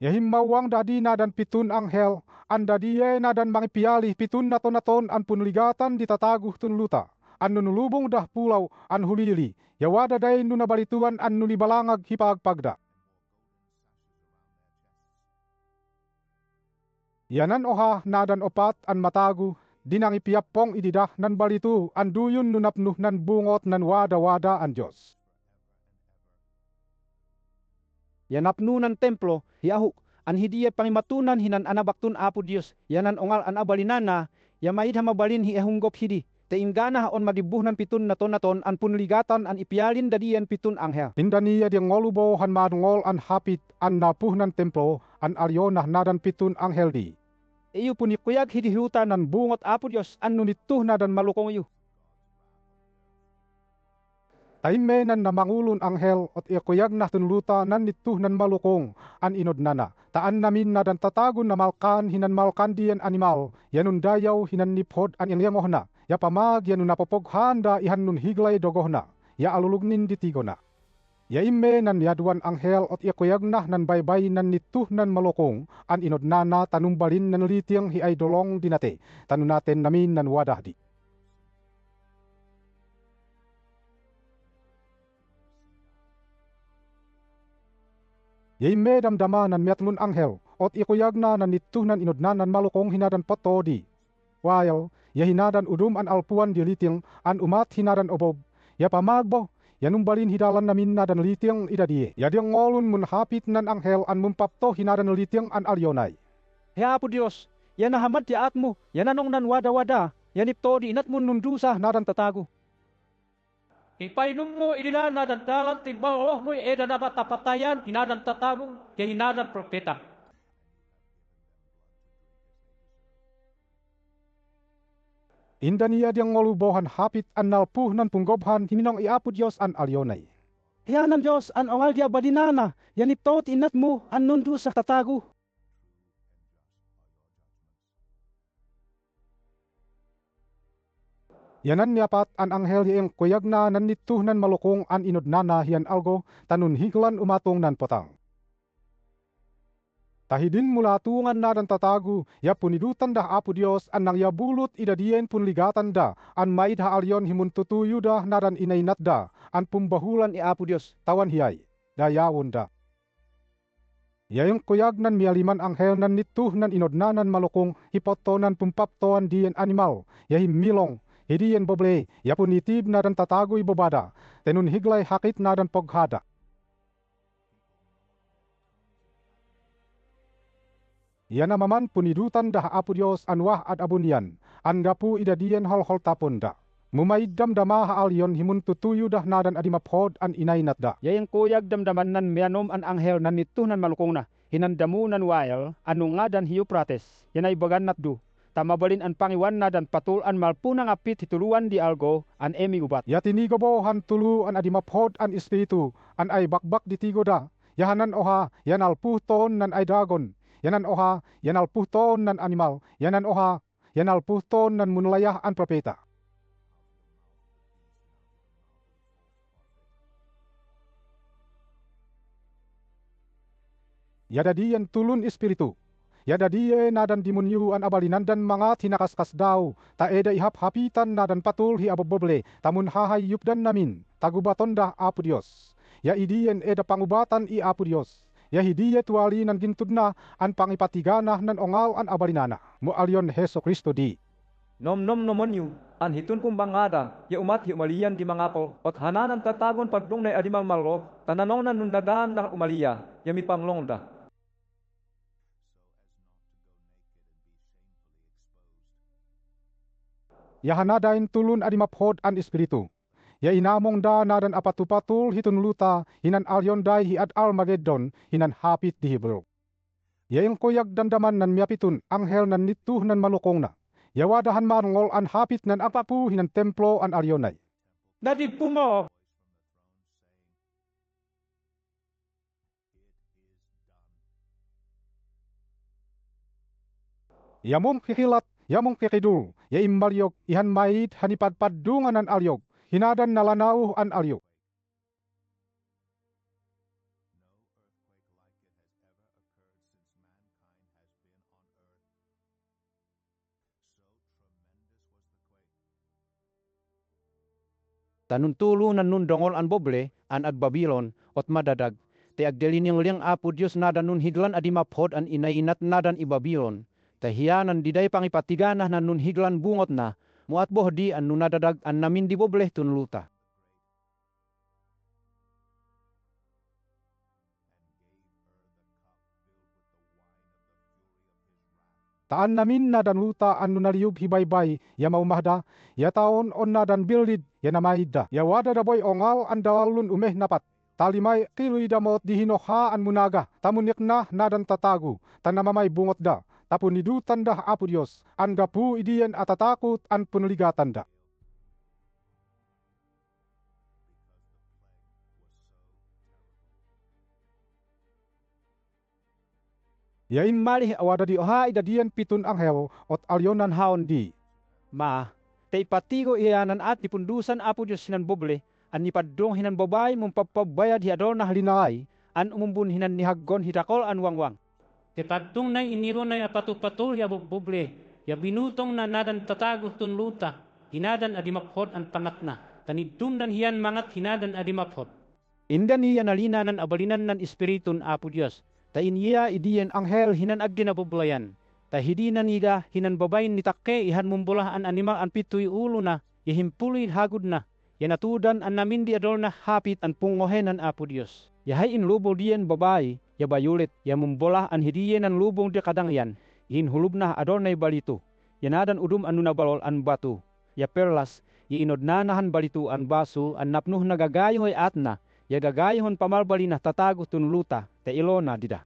Yahimmawang dadi nadan pitun anghel, an dadiye nadan mangipialih pitun naton-naton an punligatan ditataguh tunluta, an nunulubong dah pulau an hulili, yawada day nunabalituan an nulibalangag hipagpagda. Yanan oha nadan opat an matagu, dinangipiapong ididah nan balitu an duyun nunapnuh nan bungot nan wada-wada an Diyos. Yanapnu nan templo, yahu, an hidiye pangimatunan hinan anabaktun Apo Dios, yanan ongal an abalinana, yamaid hamabalin hi ehunggop hidi, te ingana on madibuh nan pitun naton-naton an punligatan an ipialin dadiyan pitun anghel. Indaniya di ngolubo han madungol an hapit an napuh nan templo an alyonah nadan pitun anghel di. Iyo punikuyag hidihuta nan bungot Apo Dios an nunituh nadan malukong iyo. Taime nan namangulun anghel at ikuyag na tunluta nan nituh nan malukong an inod nana. Taan namin nadan tatagun na malkan hinan malkan diyan animal, yanun dayaw hinan niphod an ilyangoh na, ya pamag yanun napopoghan da ihan nun higlay dogoh na, ya alulugnin ditigo na. Ya imme nan yaduan anghel at ikuyag na nan baybay nan nituh nan malukong an inod nana tanumbalin nan litiang hi ay dolong dinate, tanunaten namin nan wadahdi. Yaime damdama nan miatlun anghel, ot ikuyag na nan nituh nan inod na nan malukong hinadan potodi. While, ya hinadan udum an alpuan di liting, an umat hinadan obob, ya pamagbo, ya numbalin hidalan namin nadan liting idadie. Ya diang ngolun munhapit nan anghel an mumpapto hinadan liting an alyonay. Ya Apo Dios, yan nahamad di atmo, yan anong nan wada-wada, yan iptodi inat mo nundusa nadan tatago. Ipainom mo inilan na dandalan timbang mo eda na matapatayan hinadan tatagong kaya hinadan propeta. Inda niya diyang ngolubohan hapit an nalpuh nan punggobhan himinong i Apo Dios an alyonay. Hiyanan Diyos an ongal dia badinana, yan iptot inat mo an nundu sa tatago. Yanan niyapat an anghel yang kuyag na nanituh nan malukong an inodnana hiyan algo tanun higlan umatong nan potang. Tahidin mula tungan na dan tatagu, ya punidutan dah Apo Dios an nang ya bulut idadien pun ligatan da, an maid ha alyon himun tutuyu dah na dan inainat da, an pumbahulan i Apo Dios tawan hiyay, dayawon da. Yayong kuyag nan mialiman anghel nan nituh nan inodnanan malukong hipotonan pumpaptoan dien animal, yahim milong, hidiyen boble, ya punitib na dan tatagu ibobada, tenun higlay hakit na dan poghada. Yana maman punidutan dah Apo Dios anwah ad abunian, anggapu idadien hol-hol tapon da. Mumaidam dama ha alyon himun tutuyu dah nadan adimaphod an inainat da. Yayang kuyag damdaman nan mianom an anghel nan nituh nan malukong na, hinandamu nan wayal, anu nga dan hiuprates, yan ay bagan natdu. Tamabalin an pangiwan na dan patul an malpunang apit hituluan di algo, an emi ubat. Ya tinigobo han tulu an adimaphod an espiritu, an ay bakbak ditigo da. Yahanan oha, yan alpuh ton nan ay dragon. Yanan oha, yan alpuh ton nan animal. Yanan oha, yan alpuh ton nan munulayah an propeta. Yada diyan tulun espiritu. Yada diye nadan dimunyu an abalinan dan mga tinakaskas daw. Ta eda ihap hapitan nadan patul hi aboboble. Tamun hahay yupdan namin. Tagubaton dah Apo Dios. Ya idiyen eda pangubatan i Apo Dios. Ya hidiye tuwali nan gintud na an pangipatigana nan ongal an abalinana. Mualyon Heso Kristo di. Nom nomonyu, an hitun kumbangada, ya umat hi umalian di mangapo, ot hananan tatagon padlong na adimang malro, tananong nan nundadaan na umalia, ya mi panglong da. Yahanadain tulun adimaphod an espiritu. Ya inamong da nadan apatupatul hitun luta, hinan alyon day hi ad Armageddon, hinan hapit di Hebrew. Ya yung kuyag damdaman nan miapitun, anghel nan nituh nan malukong na. Ya wadahan marngol an hapit nan apapu hinan templo an alyonay. Nadip mo, Yamong kikilat, yamong kikidul, ya imbalyog, ihan maid hanipadpadungan an alyog, hinadan nalanauh an alyog. Tanun tulo nan nundongol an boble, an ag Babylon, ot madadag, te agdelining liang Apo Dios nadan nun higlan adimaphod an inainat nadan i Babylon, tahiyanan diday pangipatiganah nan nun higlan bungot na, muat bohdi an nunadadag an namin di boble tunluta. Taan namin na dan luta an nunaliyub hibaybay, ya maumahda, ya taon on na dan bildid, ya namahida, ya wada da boy ongal an dawalun umeh napat. Talimay kiluy damot dihinoha an munaga, tamunik na dan tatagu, tanamamay bungot da, tapun nidutan dah Apo Dios, an gapu idiyen atatakut an penuligatan da. Ya malih awada di oha idadian pitun anghel ot alyonan haon di. Ma, te ipatigo iyanan at dipundusan Apo Dios hinan boble, an nipadong hinan babay mumpapabayad hi adol na halinay, an umumbun hinan nihaggon hidakol an wangwang. Tepadtung na iniro na apatu-patul ya buble, ya binutong na nadan tatago tunluta, hinadan adimaphod an pangatna, tanidum dan hiyan mangat hinadan adimaphod. Indan niya nalinanan abalinan nan espiritun Apo Dios, ta iniya idiyen anghel hinan agdi na bublayan, ta hidinan nida hinan babayin ni takke ihan mumbulah an animal an pituy ulo na, yahimpuloy hagod na, yanatudan an namin di adol na hapit an pungohenan Apo Dios. Yahay in lubong diyen babay, ya bayulit, ya mumbolah an hidiyen an lubong di kadangyan, ihin hulub na adol na balito, yanadan udum anu nabalol an batu, ya perlas, ya inodnanahan balito an baso, an napnuh nagagayoy atna, ya gagayhon pamalbali na tatago tunluta, te ilona dida.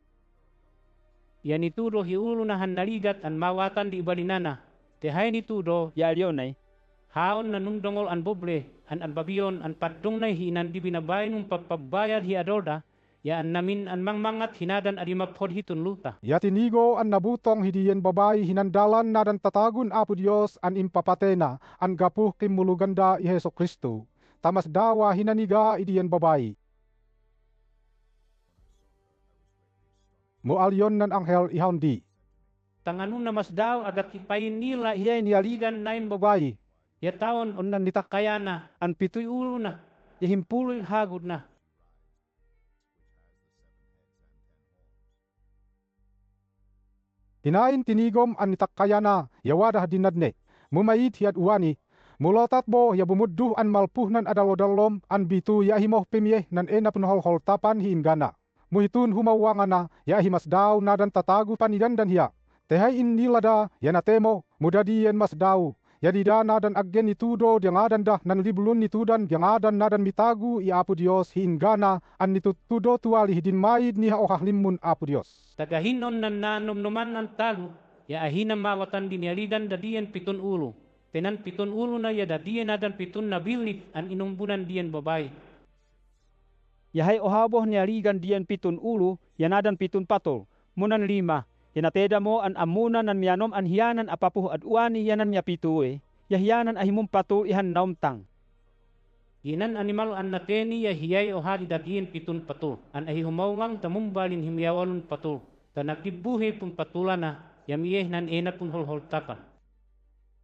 Yan itudo hiulo na han naligat an mawatan di ibalinana, te hay nitudo Ya alyonay, Haon na nundongol an boble, an Babilon, an padung na hinan di binabayin mong pagpabayad hi adolda, yaan namin an mangmangat hinadan adi maphod hitun luta. Ya tinigo an nabutong hidiyen babay hinandalan na dan tatagun Apo Dios an impapatena an gapuh kimuluganda i Heso Kristo. Tamas dawa hinaniga idiyen babay. Mualyon nan anghel ihaon di. Tanganun na mas daw agat kipayin nila iyay niyaligan na yung babayi. Ya taon on nan nitakaya na, an pitoy ulo na, ya himpuloy hagod na. Hinain tinigom an nitakayana yawadah dinadne. Mumayit hiad uwani. Mulotat bo ya bumudduh an malpuh nan adalodalom an bitu ya himoh pimyeh nan enapunhol tapan hiingana. Muhitun humawangan na ya himas daw nadan tatagu panidan dan hiya. Tehai in nilada ya natemo mudadiyen mas daw. Ya didana dan aggen itudo dia ngadan dah nan libulun nitudan dia ngadan nadan mitagu i Apo Dios hiingana an nitutudo tuwali hidin maid niha ohahlimun Apo Dios. Tagahinon nan nanomnoman ng tago, ya ahinam mawatan dinialidan dadiyan pitun ulo. Tenan pitun ulo na ya dadiyan nadan pitun nabilik an inumbunan diyan babay. Yahay ohaboh nialigan diyan pitun ulo, yanadan pitun patol, munan 5. Yanateda mo an amuna nan mianom an hiyanan apapuh ad uani yanan miya pitue, yahiyanan ahimum patol ihan naumtang. Ginan animal an nateni ya hiyay o hari dadiyan pitun patul. An ahihumawangang tamumbalin himyawalun patul. Tanagdibuhi pun patulan na yamiyeh nan enat pun holhol tapan.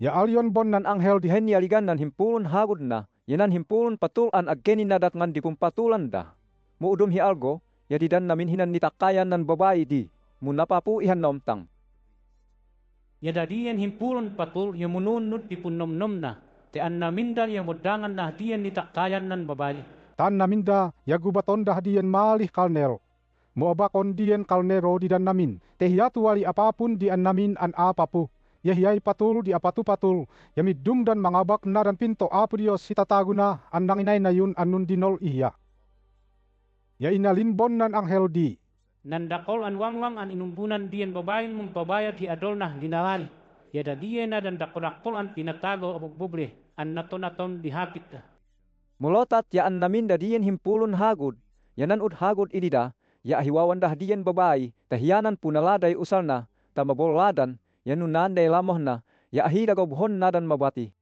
Ya alyon bon nan anghel Dihen niyaligan nan himpulon hagod na, yanan himpulon patul an aggenin nadat ngan dipum patulan da. Muudom hi algo, yadidan namin hinan nitakayan nan babayi di. Munapapu ihan naumtang. Ya dadiyan himpulon patul ya mununod di pun nomnom na. Te an namindal ya mudangan na diyan nitakayan nan babali. tan naminda ya gubaton dah diyen malih kalnero. Muabakon diyen kalnero di dan namin. Tehiyatu wali apapun di an namin an apapu. Yahiyay patul di apatu patul. Yamidum dan mangabak na dan pinto Apo Dios hitataguna an nanginay na yun anun dinol iya. Ya inalinbon nan anghel di. Nandakol an wangwang an inumbunan diyan babayin mong babayad hi adol na dinawali. Ya dadiyan na dan dakodakol an tinatago abog buble. An naton dihapit na. Mulotat ya an namin dadiyen himpulon hagod, yanan ud hagod idida, ya ahiwawan dah diyen babayi, tahiyanan punaladay usal na, tamaboladan, yanun nanday lamoh na, ya ahidagobhon nadan mabati.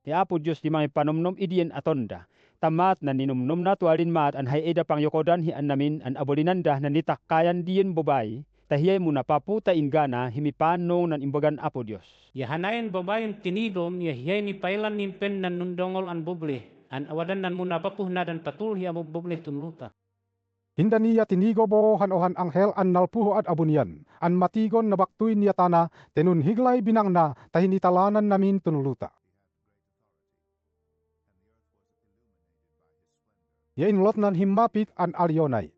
Ti Apo Dios di mga panomnom idiyen atonda. Tamat na ninumnom na tualin mat an hay eda pang yokodan hi an namin an abolinanda na nitakayan diyen babay. Tahiyay mo napaputa ingana himipanong nan imbagan Apo Dios. Ya hanayin babayin tinidom ya hiyay ni pailan nimpen nan nundongol an buble. An awadan nan muna papuh na dan patul hiya mo buble tunluta. Hinda niya tinigo bo hanohan anghel an nalpuho at abunian. An matigon na baktuin niya tana, tenun higlay binang na tahinitalanan namin tunuluta. Ya inlot nan himmapit an alyonay.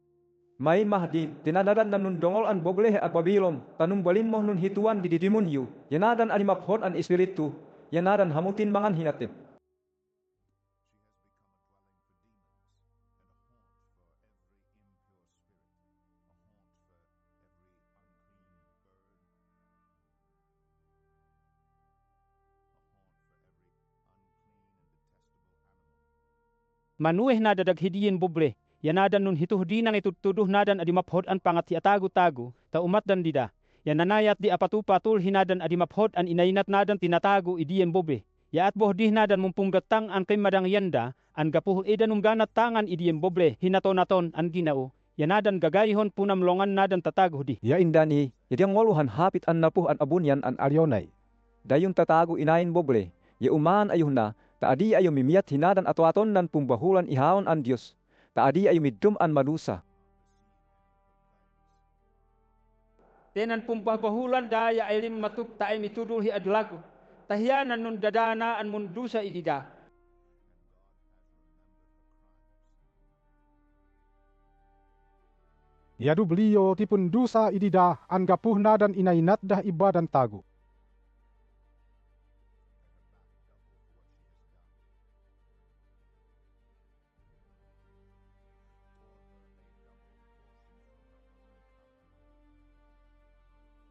May mahdi, tinanadan nan nundongol an boble at Babilon, tanumbalin mo nun hituan di didimonyo, yanadan animaphon an espiritu, yanadan hamutin mangan hinatin. Manueh na dadag hidiyen buble. Yanadan nun hituh dinang itutuduh nadan adi maphod an pangat hi atago-tago, ta umat dan dida. Yananayat di apatu-patul hinadan adi maphod an inainat nadan tinatago idiyen bobe. Yaat boh dih nadan mumpung gatang an kay madang yanda, an gapuh edan ganat tangan idiyen boble hinaton-naton an ginao. Yanadan gagayhon punamlongan nadan tatago di. Ya indani, yadiyang ngoluhan hapit an napuh an abunyan an Alyonay. dayong tatago inain boble, ya umaan ayuh na, taadi ayo mimiyat hinadan atwaton nan pumbahulan ihaon an Dios. Taadi ayo midum an manusa. Tenan pumpabahulan daya ilim matuk taay mitudul hi adlago. Tahiyanan nun dadana an mundusa idida. Yadu beliau tipun dusa idida an gapuh na dan inainat dah ibadan tagu.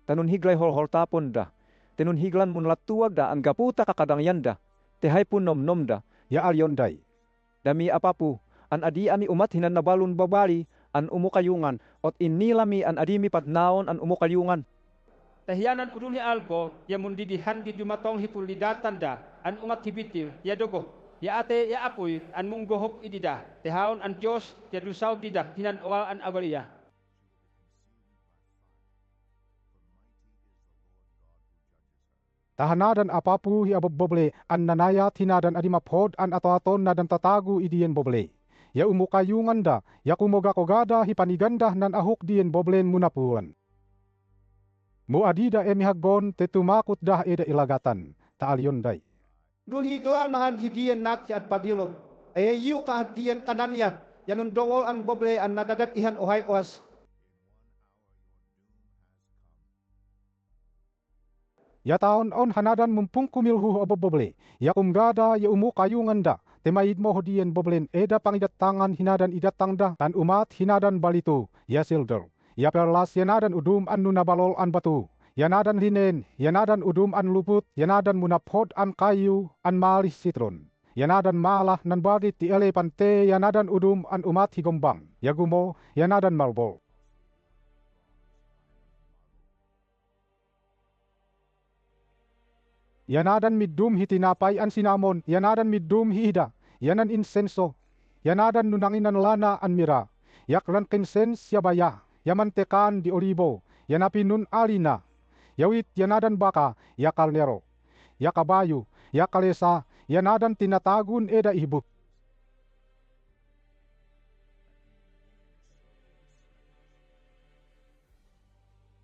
tanun higlay holholtapon da, tenun higlan mun latuag da ang gaputa kakadangyan da, tehay pun nom da, ya alyonday. dami apapu, an adi ami umat hinan nabalun babali, an umukayungan, ot inilami an adi mi patnaon an umukayungan. Tahiyanan udul hi alko, ya mundidihan di dumatong hipulidatan da, an umat hibitil, ya dogo, ya ate, ya apoy, an munggohop idida, tehaon an Diyos, ya dusaw dida, hinan oal an abaliya. Tahanadan apapu hi aboboble an nanayat hinadan adi maphod an ato-aton nadan tatagu idiyen boble. Ya umukayungan da, ya kumoga-kogada hi paniganda nan ahuk diyen boblen munapuan. Mu adida emihaggon te tumakot dah eda ilagatan, taalyonday. Dul higla nahan hidiyen nat at padilog. Ayayu ka hadiyen kananyat. Yanun dongol ang boble an nadadat ihan ohay oas. Ya taon on hanadan mumpung kumilhu aboboble. Ya umgada ya umukayungan da. Temaid mo hodiyen boblen eda pangidatangan hinadan idatang da tan umat hinadan balitu. Ya silder. Ya perlas yanadan udum an nunabalol an batu. Yanadan linen, yanadan udum an luput, yanadan munaphod an kayu, an malih sitron. Yanadan malah nan bagit ti ele pante, yanadan udum an umat higombang. Yagumo, yanadan malbol. Yanadan middum hitinapay an sinamon, yanadan middum hihida, yanan insenso, yanadan nunanginan lana an mira, yaklan kinsens yabaya, yamantekan di olibo, yanapinun alina, yawit yanadan baka, yakalnero, yakabayu, yakalesa, yanadan tinatagun eda ibu.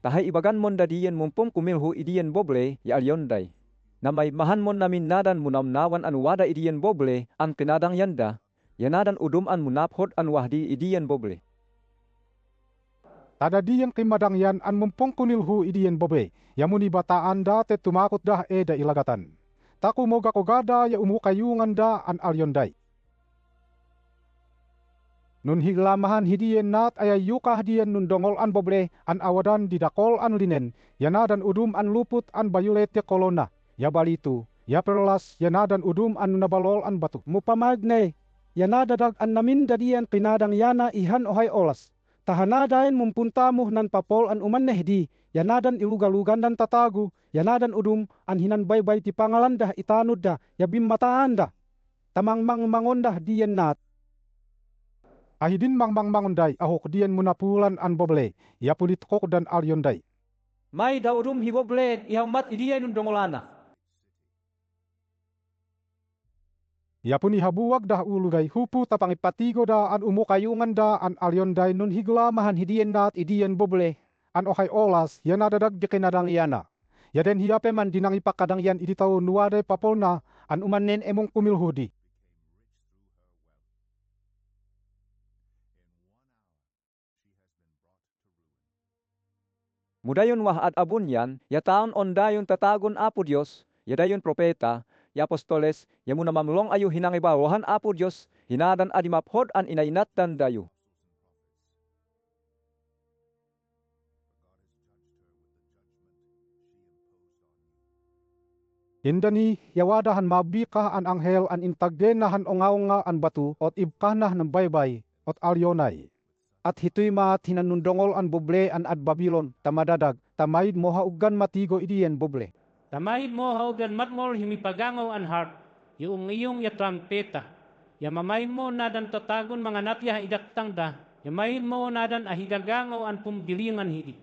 Tahay ibagan mon da diyen mumpung kumilhu idiyen boble, ya alyonday. Namay mahan mon namin nadan munamnawan an wada idiyen boble, an tinadang yanda, yanadan udum an munaphod an wahdi idiyen boble. Tada diyan kimadangyan an mumpung kunilhu idiyen bobe, yamuni bataan da te tumakot dah eda ilagatan. Taku moga kogada ya umukayungan da an alyonday. Nun higlamahan hidiyen nat ayayukah diyen nun dongol an boble, an awadan didakol an linen, yanadan udum an luput an bayulete kolona, ya balitu, ya perlas, yanadan udum an nabalol an batu. Mupamagne, yanadadag an namin dadiyan kinadang yana ihan ohay olas. Tahanadain mumpuntamuh nan papol an uman nehdi, yanadan ilugalugan dan tatagu, yanadan udum an hinan baybay ti pangalandah itanud da, yabim mataan da. Tamang mangondah diyen nat. Ahidin mangmangonday ahok diyen munapulan an boble, ya pulit kok dan alyonday. May da udum hi boble, ihamat idiyen nun dongolana. Ya pun ihabuwag dah ulugay hupu tapang ipatigo da an umukayungan da an alyonday nun higlamahan hidiyen nat idiyen boble, an ohay olas ya nadadag di kinadang iyana. Ya den hiyape man dinang ipakadang yan iditaw nuwaday papolna an umanen emong kumilhudi. Mudayon wah at abun yan, ya taon on dayon tatagon apo Diyos, ya dayon propeta, ya apostoles, ya muna mamlong ayo hinangibawahan apo Diyos, hinadan adi maphod an inainatan dayo. Indani yawadahan mabika an anghel an intagdenahan ongaonga an batu ot ibkanah ng baybay ot alyonay. At hitoy mat hinanundongol an boble an ad Babylon tamadadag tamaid moha ugan matigo idiyen boble. Tamahid mo haugan matmol himipagangaw an harp, yung iyong ya trampeta. Yamamahin mo nadan tatagon mga natya idaktang da, yamahin mo nadan ahigagangaw an pumbilingan hidi.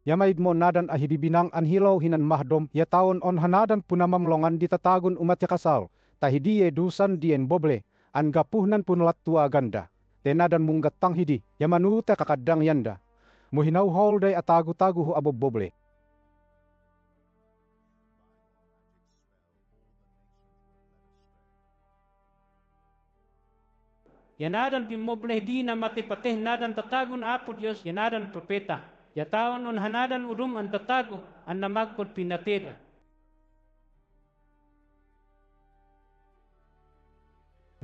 Yamaid mo nadan ahidibinang an hilaw hinan mahdom ya taon on hanadan punamamlongan di tatagon umat ya kasal. Tahidiye dusan dien boble an gapuhnan punulat tua ganda. Tenadan munggatang hidi ya manuta kakadang yanda. Muhinaw holday atagu-tagu hu abob boble. Yanadan pimoble di na matipateh nadan tatagon apo Diyos, yanadan propeta. Yatawan on hanadan udum ang tatago ang namagpod pinatira.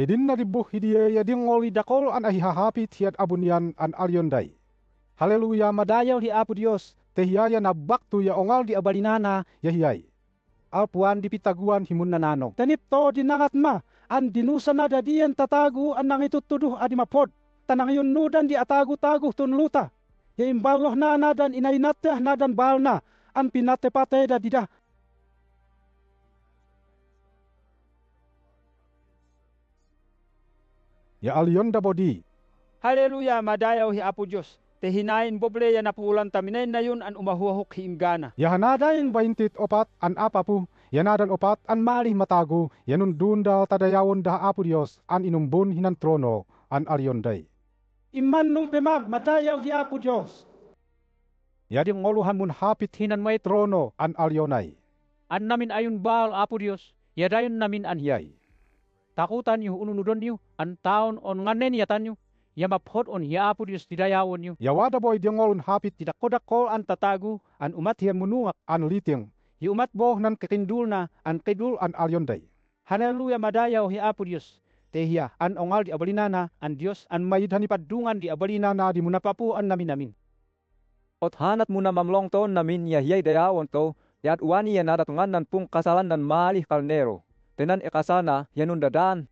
Hidin na ribuh hidiye ya dingol dakol an ahihahapit hiat abunian an alyonday. Haleluya Madayaw hi Apo Dios, tehiyaya na baktu ya ongal di abalinana ya hiyay. alpuan di pitaguan himun nanano. Tanip to dinakat ma, an dinusa na dadiyan tatagu an nang itutuduh adi mapod. Tanang yun nudan di atagu-tagu tunluta. Ya imbaloh na nadan inainateh nadan balna, an pinate-pate da didah. Ya alyon da bodi. Haleluya, madayaw hi Apo Diyos. Tehinain boble ya napulan taminain na yun an umahuahok hi inggana. Ya hanadayin 24 an apapu, yanadan 4 an malih matagu, yanun dundal tadayawon da Apo Dios an inumbun hinan trono an alyonday. Iman nung pemag madayaw di Apo Diyos. Yadi ngoluhan mun hapit hinan may trono an alyonay. An namin ayun baal Apo Dios, yadayon namin an hiyay. Takutan yu ununudon yu, an taon on nganen yatan yu, ya maphot on ya Apo Dios didayawon yu. Yawada boy di ngolun hapit Tidak kodakol an tatagu, an umat hiya munuak, an liting, hi umat boh nan kekindul na, an kedul an alyonday. Haleluya madayaw hi Apo Dios. Tehiya, an ongal di abalinana, An Dios an mayidhan ipadungan di abalinana di munapapu an namin. Ot hanat muna mamlong to namin ya hiyay dayawon to, yat uwani ya nadatungan nan pung kasalan nan malih kalnero. Tenan ekasana yanun dadan.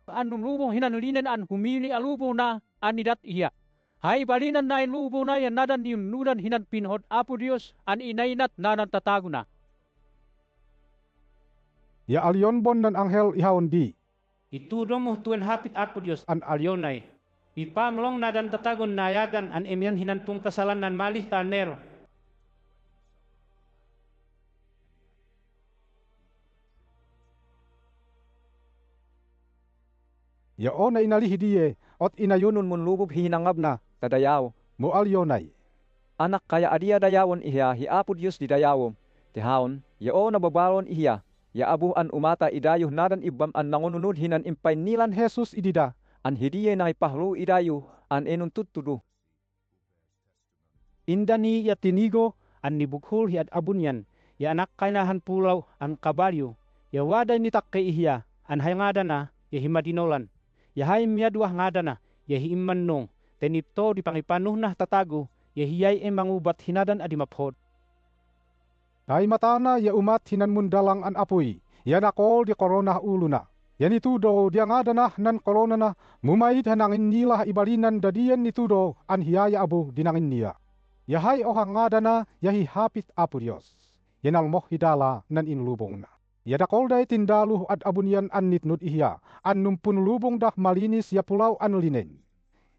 An lumubong hinanulinen an humili alubo na anidat iya. Hay balinan na lubo na yan nadan di nudan hinan pinhod Apo Dios an inainat nanan tatago na. ya alyon bon nan anghel ihawon di, Itudo mo tuan hapit Apo Dios an alyonay. Ipamlong nadan tatagon nayagan an emyan hinan pung kasalan nan malih kalnero. ya o na inalihi diye, ot inayunun Yunun mun lubub hinangab na, tadayaw. mo alyonay. Anak kaya adia dayawon ihiya hi Apo Dios di dayawom. Tihaon, yao nababalon ihiya. Ya abu an umata idayo nadan ibam an nangununod hinan impay nilan Jesus idida, an hidiye na ipahlu idayo an enun tutudu. Indani ya tinigo an nibukhul hi at abunyan. Ya anak kainahan pulaw an kabalyo. Ya waday ni takke ihiya an hayangada na ya himadinolan. Ya hay miyadwah ngada na ya hiimman nong. Tenipto di pangipanuh na tatago ya hiyay mangubat hinadan adi maphod. ay matana ya umat hinan mundalang an apoy, yan akol di korona uluna. Yan itudo dia ngadanah nan korona na, mumayid hanangin nila ibalinan dadiyan nitudo an hiyaya abu dinangin niya. Yahay oha ngadana yahi hapit Apo Dios. Yan almoh hidala nan inlubong na. Yadakol day tindaluh at abunyan an nitnud ihya, an numpun lubong dah malinis ya pulau an linen.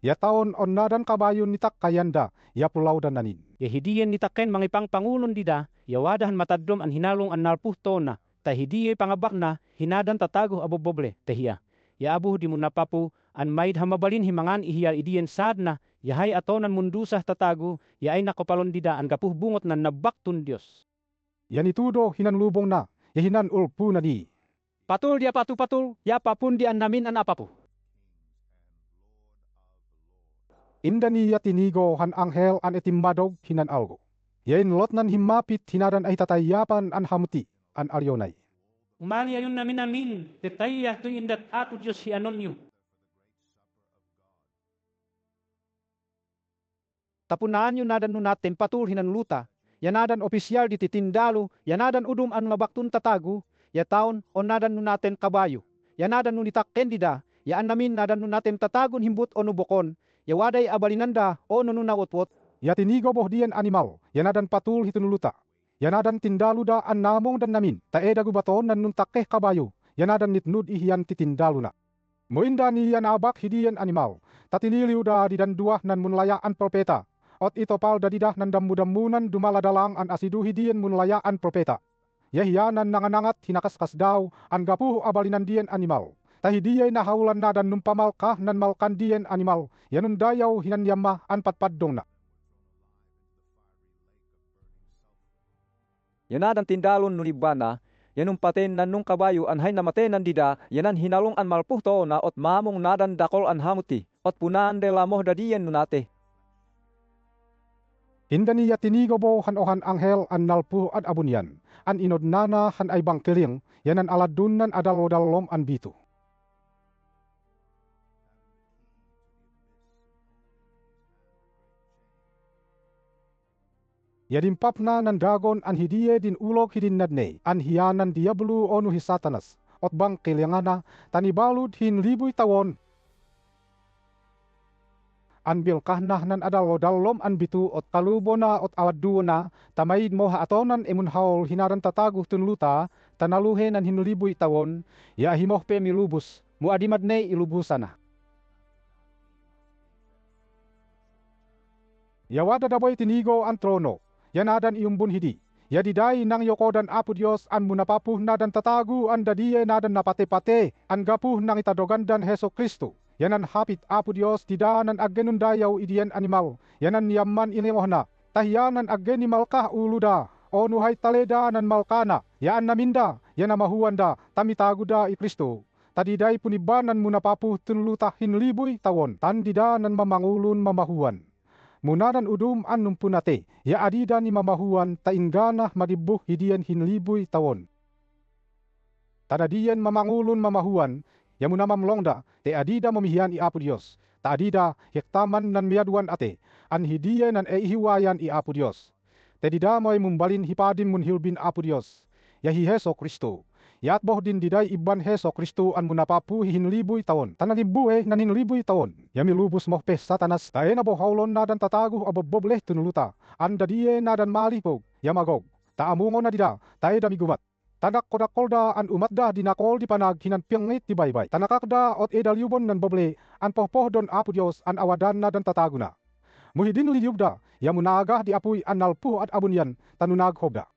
Ya taon on nadan kabayon nitak kayanda, ya pulau dan nanin. Ya hidiyen ni taken mangipang pangulon dida, ya wadahan matadrom an hinalong an nalpuh tona, ta hidiye pangabak na, hinadan tatago aboboble, tehiya. Ya abuh di munapapu, an maid hamabalin himangan ihiya idiyen sad na, ya hay atonan mundusah tatago, ya ay nakopalon dida an gapuh bungot na nabaktun Dios. Yan itudo hinan lubong na, ya hinan ulpu na di. Patul dia patu-patul, ya papun di an namin an apapu. Indani ya tinigo han anghel an etimbadog hinan algo. Yain lot nan himapit hinadan ay tatayapan an hamuti an alyonay. Umali ayun namin, detaya tu indat Apo Dios hi anon yu. Tapunaan yun nadan nunatem patul hinan luta, yanadan opisyal di titindalu, yanadan udum an mabaktun tatagu, ya taon on nadan nunaten kabayo, yanadan nunitak kendida, ya an namin nadan nunatem tatagun himbut o nubokon, ya waday abalinanda o nununawotwot. Ya tinigo boh dian animal, yanadan patul hitunuluta. Yanadan tindalu da an namong dan namin, taeda gubaton nan nuntakeh kabayo, yanadan nitnud ihiyan titindalu na. Moindani yan abak hidiyan animal, tatiniliw da didanduah nan munlayaan propeta, ot itopal da didah nan dammu-dammunan dumaladalang an asidu hidiyan munlayaan propeta. Yahiyanan nanganangat hinakaskas daw, an gapuh abalinan diyan animal. Tahidiyay na haulan na dan numpamalkah nan malkan diyan animal, yanun dayaw hinan yamah an patpaddong na. Yanadan tindalon nulibana, yanung paten nan nung kabayo an hay namaten nan dida, yanan hinalong an malpuh to na ot mamong nadan dakol an hamuti, ot punaan de lamoh dadiyan nunate. Indani ya tinigo bo han ohan anghel an nalpuh ad abunyan, an inod nana han ay bangkiling, yanan aladunan adal-odalom an bitu. Yadimpap na nan dragon an hidiye din ulog hidin nadne, an hiyanan diablo onu hi satanas, ot bang kilingana, tanibalud hin libuy tawon. An bilkah nan adal-odalom an bitu ot kalubo na ot awadu na, tamaid mo haatonan emun haol hinaran tataguh tun luta, tanaluhe nan hinlibuy tawon, ya himoh pe milubus, mu adimadne ilubusana. Yawada daboy tinigo an trono, yanadan iumbun hidi. Yadidai nang yokodan Apo Dios an munapapuh nadan tatagu an dadiye nadan napate-pate an gapuh nang itadogandan Heso Kristo. Yanan hapit Apo Dios tidanan aggenun dayaw idian animal. Yanan yaman inemohna. Tahiyanan aggenimal kah uluda. O nuhay taleda nan malkana. Yaan naminda. Yanamahuanda. Tamitaguda i Kristo. Tadiday punibanan munapapuh tunluta hinlibuy tawon. Tandidanan mamangulun mamahuan. Munadan udum an numpunate, ya adida ni mamahuan tainggana madibuh hidian hinlibuy tawon. Tadadian mamangulun mamahuan, ya munamamlongda, te adida mamihian i Apo Dios. Ta adida hektaman nan miaduan ate, an hidian nan eihiwayan i Apo Dios. Te didamoy mumbalin hipadin mun hilbin Apo Dios, ya hi Heso Kristo. Yat boh din diday iban Heso Kristo an munapapu hinlibuy tawon. Tanalibuhe nan hinlibuy tawon. Yami lubus moh pe satanas. Tae na boh haulon nadan tataguh abobobleh tunuluta. Anda diye nadan malipog. Yamagog. Taamungo na dida. Tae damigumat. Tanak kodakolda an umatda dinakol di panag hinan piyangit di baybay. Tanakakda ot edalyubon nan boble. An pohpoh don Apo Dios an awadan nadan tataguna. Muhidin liyubda. Yamunagah di apuy an nalpuh at abunyan tanunag hobda.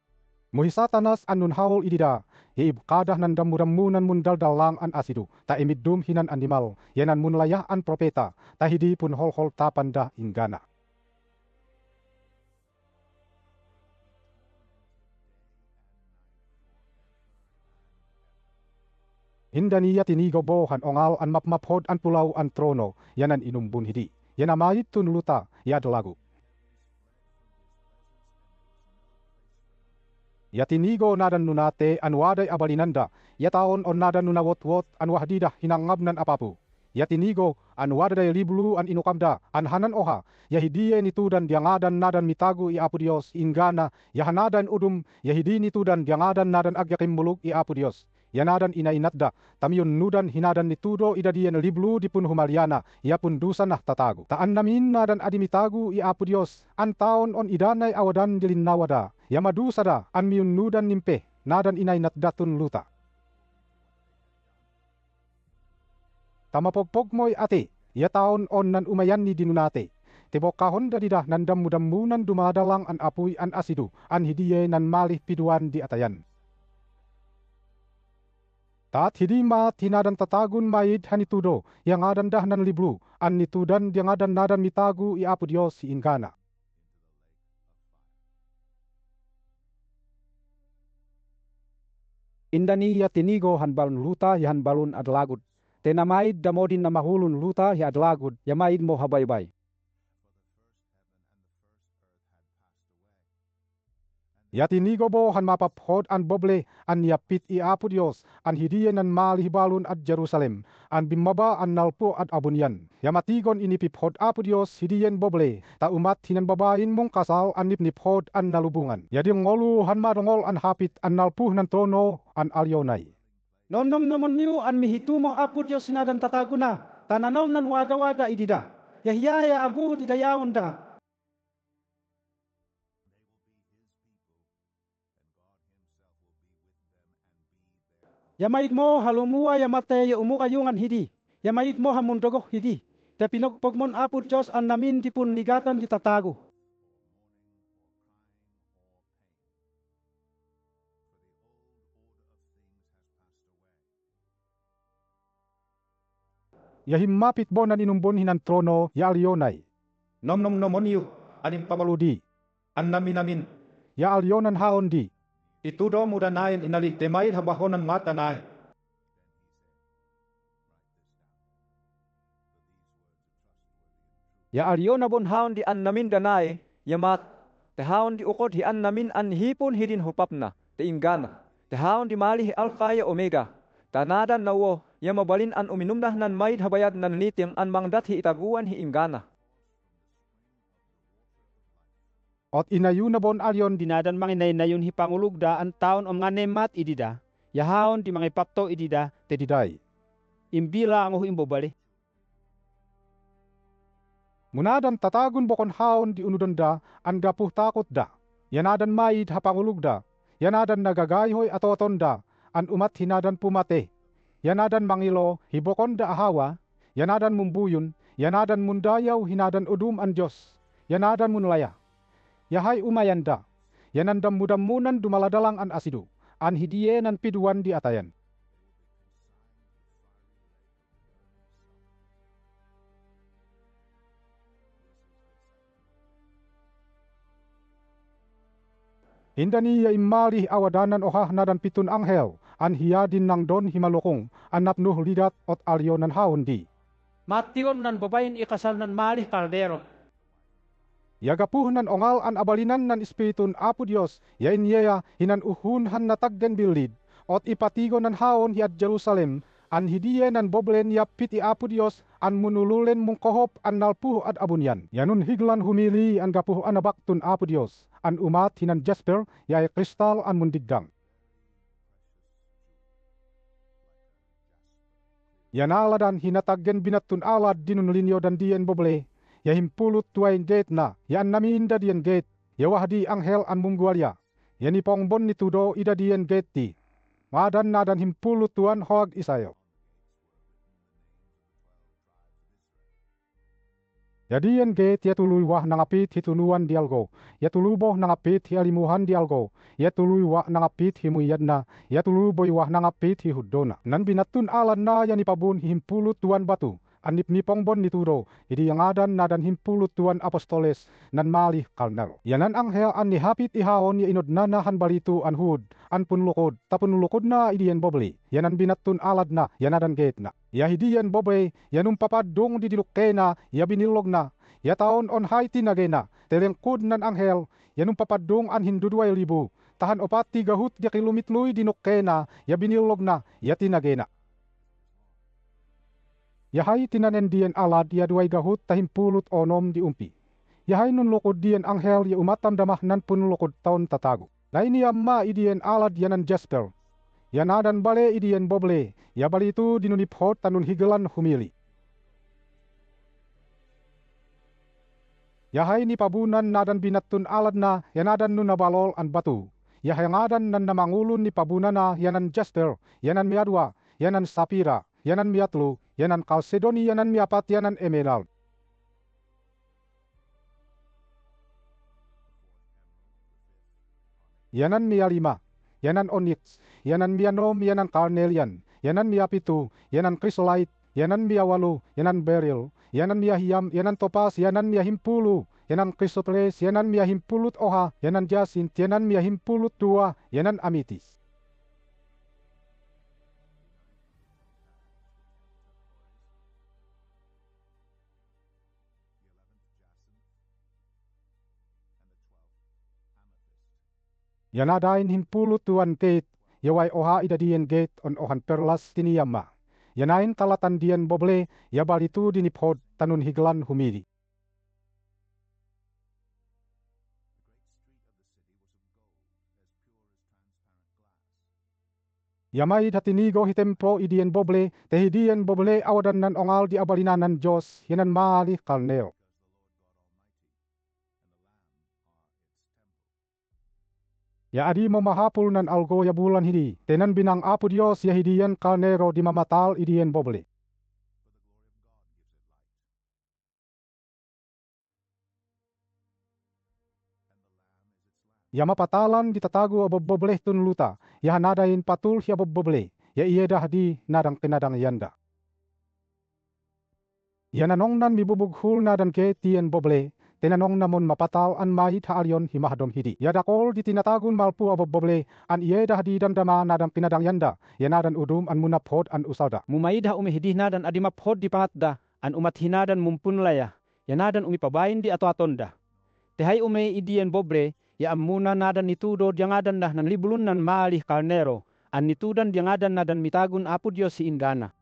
Muhi satanas an nunhahol idida. Iibkadah nan damudamunan mun daldalang an asidu, ta imidum hinan animal, yanan mun layah an propeta, ta hidi pun hol-hol tapanda inggana. Indaniya tinigo bohan ongal an mapmaphod an pulau an trono, yanan inumbun hidi, yanamait tun luta, yadlagu. Yatinigo nadan nunate an waday abalinanda, yataon on nadan nunawot-wot an wahdidah hinangabnan apapu. Yatinigo an waday liblu an inukamda, an hanan oha, yahidiye nitudan diangadan nadan mitagu i Apo Dios inggana, yahanadan udum, yahidi nitudan diangadan nadan agyakim muluk i Apo Dios. Yanadan inainatda, tamiyun nudan hinadan nitudo idadiyan liblu dipun humaliana, yapun dusanah tatagu. Taan namin nadan adimitagu i Apo Dios, an taon on idanay awadan dilinawada, yamadusada an miyun nudan nimpe, nadan inainatdatun luta. Tamapogpog mo'y ate, ya taon on nan umayan ni dinunate. Tibokahon dadidah nan damudamunan dumadalang an apuy an asidu, an hidiye nan malih piduan di atayan. Tat hidima tinadan tatagun maid hanitudo, yang adan dah nan liblu, an nitudan yang adan nadan mitagu i Apo Dios si inggana. Indani ya tinigo han balun luta ya han balun adlagud. Tenamaid damodin na mahulun luta ya adlagud, ya maid mo habaybay. Yatinigo bo han mapaphod an boble an yapit i Apo Dios an hidiye nan malihibalun at Jerusalem an bimaba an nalpo at abunyan. Yamatigon inipiphod Apo Dios hidiyen boble ta umat hinan babain mong kasal an nipniphod an nalubungan. Yading ngolu han madongol an hapit an nalpuh nan trono an alyonay. Nomnom namon niyo an mihitumo Apo Dios nadan tataguna, tananaw nan wada-wada idida. Yahiyaya abu didayaon da. Yamait mo halumua yamate ya umukayungan hidi. Yamait mo hamundogoh hidi. Tapinogpog mon Apo Dios an namin dipun ligatan di tatago. Yahimmapit bo nan inumbon hinan trono ya alyonay. Nomnom nomoniyo, anim pamaludi, an namin, Ya alyonan haon di. itudo mudanayin inalik temay habahonan matanay. Ya alyona bon haon di an namin danay, yamat Tehaon di ukod hian namin an hipon hidin hupapna, teingana. Tehaon di malih alfa ya omega. Tanadan nawo, ya mabalin an uminumdah nan maid habayad nan lithium an mangdat hi itaguan hi ingana. Ot inayu na bon alyon Dinadan manginay na yun hi pangulugda ang taon om nga nemat idida. Yahaon di mangipapto idida. tediday. Imbila ang imbobali. Munadan tatagun bokon haon di unudanda an gapuh takot da. Yanadan maid hapangulugda. Yanadan nagagayhoy atotonda an umat hinadan pumate. Yanadan mangilo hibokon da ahawa. Yanadan mumbuyun. Yanadan mundayaw hinadan udum an Diyos. Yanadan munlaya. Yahay umayanda. Yanandam mudamunan dumaladalang an asidu. An hidiye nan piduan di atayan. Hindani ya imali awadanan ohah nadan pitun anghel, an hiyadin nang don himalokong, an napnuh lidat ot alyonan haon di. Mation nan babayin ikasal nan malih kaldero. Yagapuh nan ongal an abalinan nan Espiritun Apo Dios, ya inyeya hinan uhun han natagden bilid, ot ipatigo nan haon hiat Jerusalem, an hidiye nan boblen ya piti Apo Dios, an munululen mungkohop an nalpuh ad abunyan. Yanun higlan humili an gapuh anabaktun Apo Dios, an umat hinan jasper, yay kristal an mundigdang. Yanaladan hinataggen binatun alad dinun linyo dan dien boble, ya himpulut tuain gate na, ya an naminda dien gate, ya wahdi anghel an munggualya, ya ni pongbon ni tudo ida dien gate di, madan nadan himpulut tuan hoag isayo. Ya dien gate ya tuluy wah nangapit hitunuan dialgo, ya tuluboh nangapit hialimuhan dialgo, ya tuluy wah nangapit himuyad na, ya tuluboy wah nangapit hihudona. Nan binatun alan na ya nipabun himpulut tuan batu, anip nipong bon nituro, idi yang adan nadan himpulut tuan apostoles, nan malih kalnal. Yanan anghel an nihapit ihahon ya inod nanahan balitu an hud, an punlukod, tapun lukod na idian bobli, yanan binatun alad na, yanadan gate na. Ya hidian bobe, yanum papadung di dilukena, ya binilog na, ya taon on hai tinagena, telengkud nan anghel, yanum papadung an hinduduay libu, tahan opati gahut dia kilumitluy dinukena, ya binilog na, ya tinagena. Yahay tinanen dian alad ya duay gahut tahimpulut onom di umpi. Yahay nun lukod dian anghel ya umatam damah nan pun lukod taon tatago. Laini amma idian alad yanan jasper. Yanadan bale idian boble, ya balitu dinuniphot tanun higelan humili. Yahay ni pabunan nadan binatun alad na yanadan nun nabalol an batu. Yahay ngadan nan namangulun ni pabunan na yanan jasper, yanan miadwa, yanan sapira, yanan miatlu, yanan kalsedoni, yanan miapat, yanan emerald. Yanan mialima, yanan onyx, yanan mianom, yanan carnelian, yanan miapitu, yanan chrysolite, yanan miawalu, yanan beryl, yanan miahiam, yanan topas, yanan miahimpulu, yanan chrysoples, yanan miahimpulut oha, yanan jacinth, yanan miahimpulut dua, yanan amethyst. Yanadain himpulut tuan gate, yaway oha idadien gate on ohan perlas tiniyama. Yanain talatan dien boble, yabalitu diniphod tanun higlan humili. Yamay datinigo hitemplo idien boble, tehidien boble awadan nan ongal di abalinanan Diyos, yanan maali kalneo. Ya adi mo mahapul nan algo ya bulan hidi, tenan binang Apo Dios ya hidian kalnero di mamatal idien boble. Ya mapatalan ditatago abobobleh tun luta, ya nadain patul ya abobobleh, ya iedah di nadang kinadang yanda. Ya nanong nan mibubughul nadan ke tien boble, tenanong namon mapatal an mahit haalyon himahdom hidi. Ya dakol di tinatagun malpu aboboble, an iedah di dandama nadang kinadang yanda, ya nadan udum an munaphod an usalda. Mumaydah umihidih nadan adi maphod di pangatda, an umat hinadan mumpunlaya, ya nadan umipabayin di ato-atonda. Tehay umay idian bobre, ya amuna nadan nitudo diangadan dah nan libulun nan maalih karnero, an nitudan diangadan nadan mitagun Apo Dios si ingana.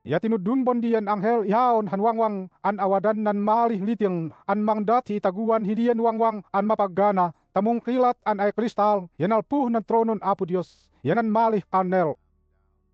Ya tinudun bondian anghel ihaon hanwangwang an awadan nan maalih liting an mangdat itaguan hidian wangwang an mapaggana tamong kilat an ay kristal yanalpuh nan tronon Apo Dios yanan maalih karnero.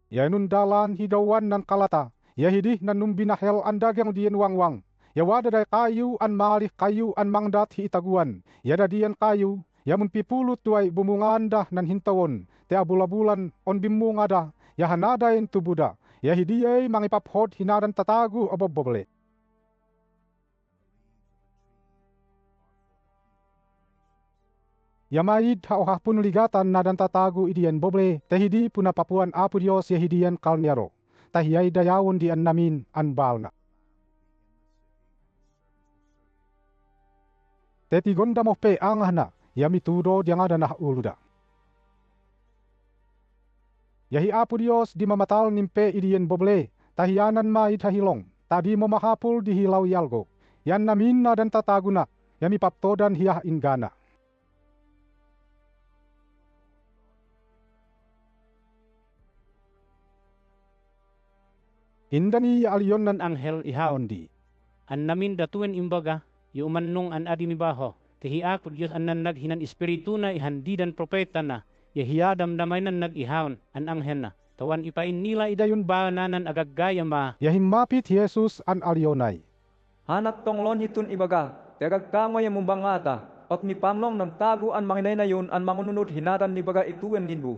Yanun dalan hidawan nan kalata ya hidih nan numbinahel an dagang dian wangwang. Ya wadaday kayu an maalih kayu an mangdat itaguan ya dadian kayu ya munpipulut tuay bumungandah nan hintawon te abulabulan on bimungada ya hanadayin tubuda. Ya hidiyay mangipaphod hinadan tatagu oboboble. Ya maid hauhapun ligatan nadan tatagu idian boble, tahidi punapapuan Apo Dios ya hidian kalniaro. Tahiyay dayawon di an namin an balna. Tetigonda mo pe angahna, ya mitudo diangada nah uluda. Yahi Apo Dios di mamatal nimpe idian boble, tahiyanan maid hahilong, tadi mo mahapul di hilaw yalgo, yan namin na dan tataguna, yami paptodan hiyah ingana. Indani alyon nan Anghel on ihaon di. an namin datuin imbaga, yu umannong an adi mibaho, tehi Apo Dios an nan naghinan espiritu na ihandidan propeta na, yahiya damdamay nan nag-ihawon an anghel na, tawan ipain nila idayon ba nanan agaggaya ma. Yahimmapit Jesus an alyonay. Hanak tonglon hitun ibaga, tegagkangoy ang mumbangata, at mi pamlong ng tago an manginay na yun an mangununod hinatan ni baga ituwen dinbu.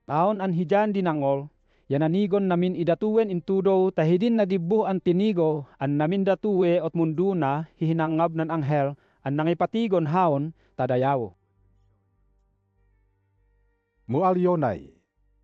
Taon an hijan dinangol, yananigon namin idatuwen intudo tahidin na dibu an tinigo an namin datuwe ot munduna hihinangab nan anghel an nangipatigon haon tadayawo. Mualyonay.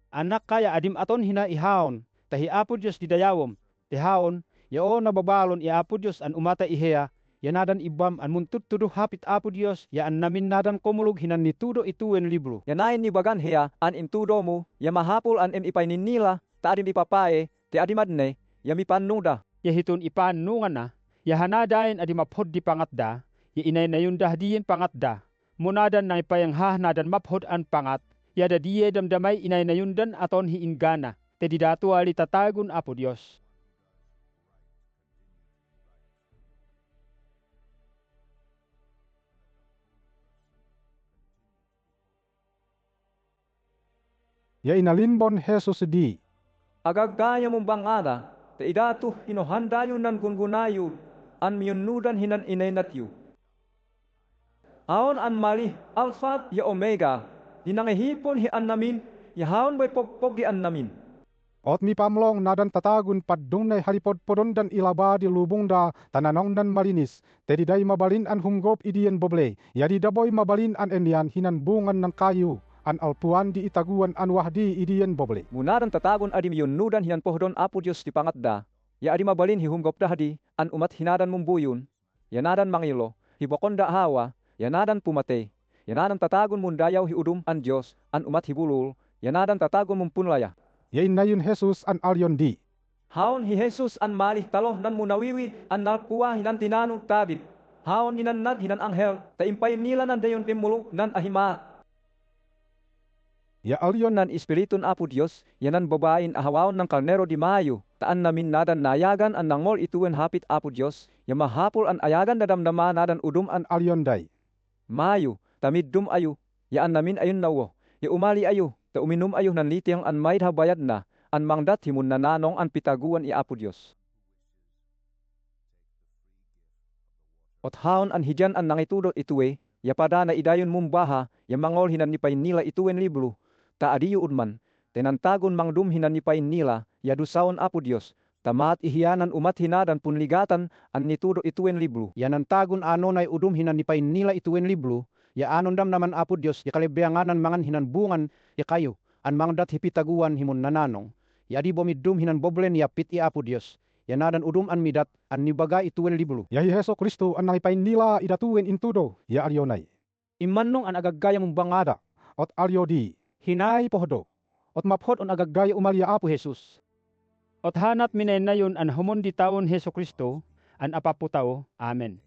Anak kaya adim aton hina ihaon, tahi Apo Dios didayawom, tihaon, yao nababalon i Apo Dios an umata iheya, yanadan ibam an muntutudo hapit Apo Dios, ya an namin nadan komulog hinan nitudo ituwen libro. Yanayin ni bagan heya an intudo mo, ya mahapul an ipainin nila, ta adim ipapae, ti adimadne, ya mipanuda. Yahitun ipanungan na, yahanadayin adi maphod di pangatda, ya inay na yun dahdiyin pangatda, munadan na ipayang nadan maphod an pangat, yada diye damdamay inay na yundan aton hiingana, te didatu ali tatagun Apo Dios. Ya inalinbon Jesus di. Agaggaya mong bangada, te idatu hinohandayo nan gungunayo, an miyunudan hinan inay natyo. Aon an mali, Alpha ya Omega, dinangihipon hi an namin, yahaon may pogpog di an namin. Ot mi pamlong nadan tatagun paddung na halipodpodon dan ilaba di lubong da tananong dan malinis. Tedi day mabalin an humgop idian boble. Yadi daboy mabalin an enyan hinan bungan ng kayu. An alpuan di itaguan an wahdi idian boble. Munadan tatagon adi miyunudan hinan pohdon Apo Dios di pangatda, ya adi mabalin hi humgop dahdi, an umat hinadan mumbuyon, yanadan mangilo, hibokon da hawa, yanadan pumate, yanadan tatagon mundayaw hi udum an Dios, an umat hibulul, yanadan tatagon mumpunlaya. Yain na yun Jesus an alyon di. Haon hi Jesus an malih talo nan munawiwi an nalpuwa hinan tinanong tabit. Haon hinanad hinan anghel, taimpayin nila nan dayon timulog nan ahima. Ya alyon Nan Espiritun Apo Dios, yanan babain ahawaon ng kalnero di mayo, taan namin nadan nayagan an nangol ituwen hapit Apo Dios, ya mahapol an ayagan na damdama nadan udum an alyon day. mayo, tamiddum ayo, ya an namin ayun nawo, ya umali ayo, ta uminom ayo nan litiyang an maid habayad na, an mangdat himun nananong an pitaguan i Apo Dios. Ot haon an hijan an nangitudot ituwe, ya pada na idayon mumbaha, ya mangol hinan nipay nila ituwen libro, ta adiyo udman, tenantagon mangdum hinan nipay nila, ya dusaon Apo Dios, tamat ihiyanan umat hinadan punligatan an nitudo ituwen libro. Yanantagun anon ay udum hinan nipain nila ituwen libro, ya anon dam naman Apo Dios, ya kalibeanganan mangan hinan bungan, ya kayo, an mangdat hipitaguan himun nananong, ya di bomidum hinan boblen ya pit i Apo Dios, ya nadan udum an midat, an nibaga ituwen libro. Yahi Heso Kristo an nangipain nila idatuwen intudo, ya alyonay. Imanong an agaggaya mong bangada, Ot alyodi. hinay pohdo, ot maphod on agaggaya umalya Apo Jesus. Ot hanat minay na yun an humon di taon Heso Kristo, an apapu tao. Amen.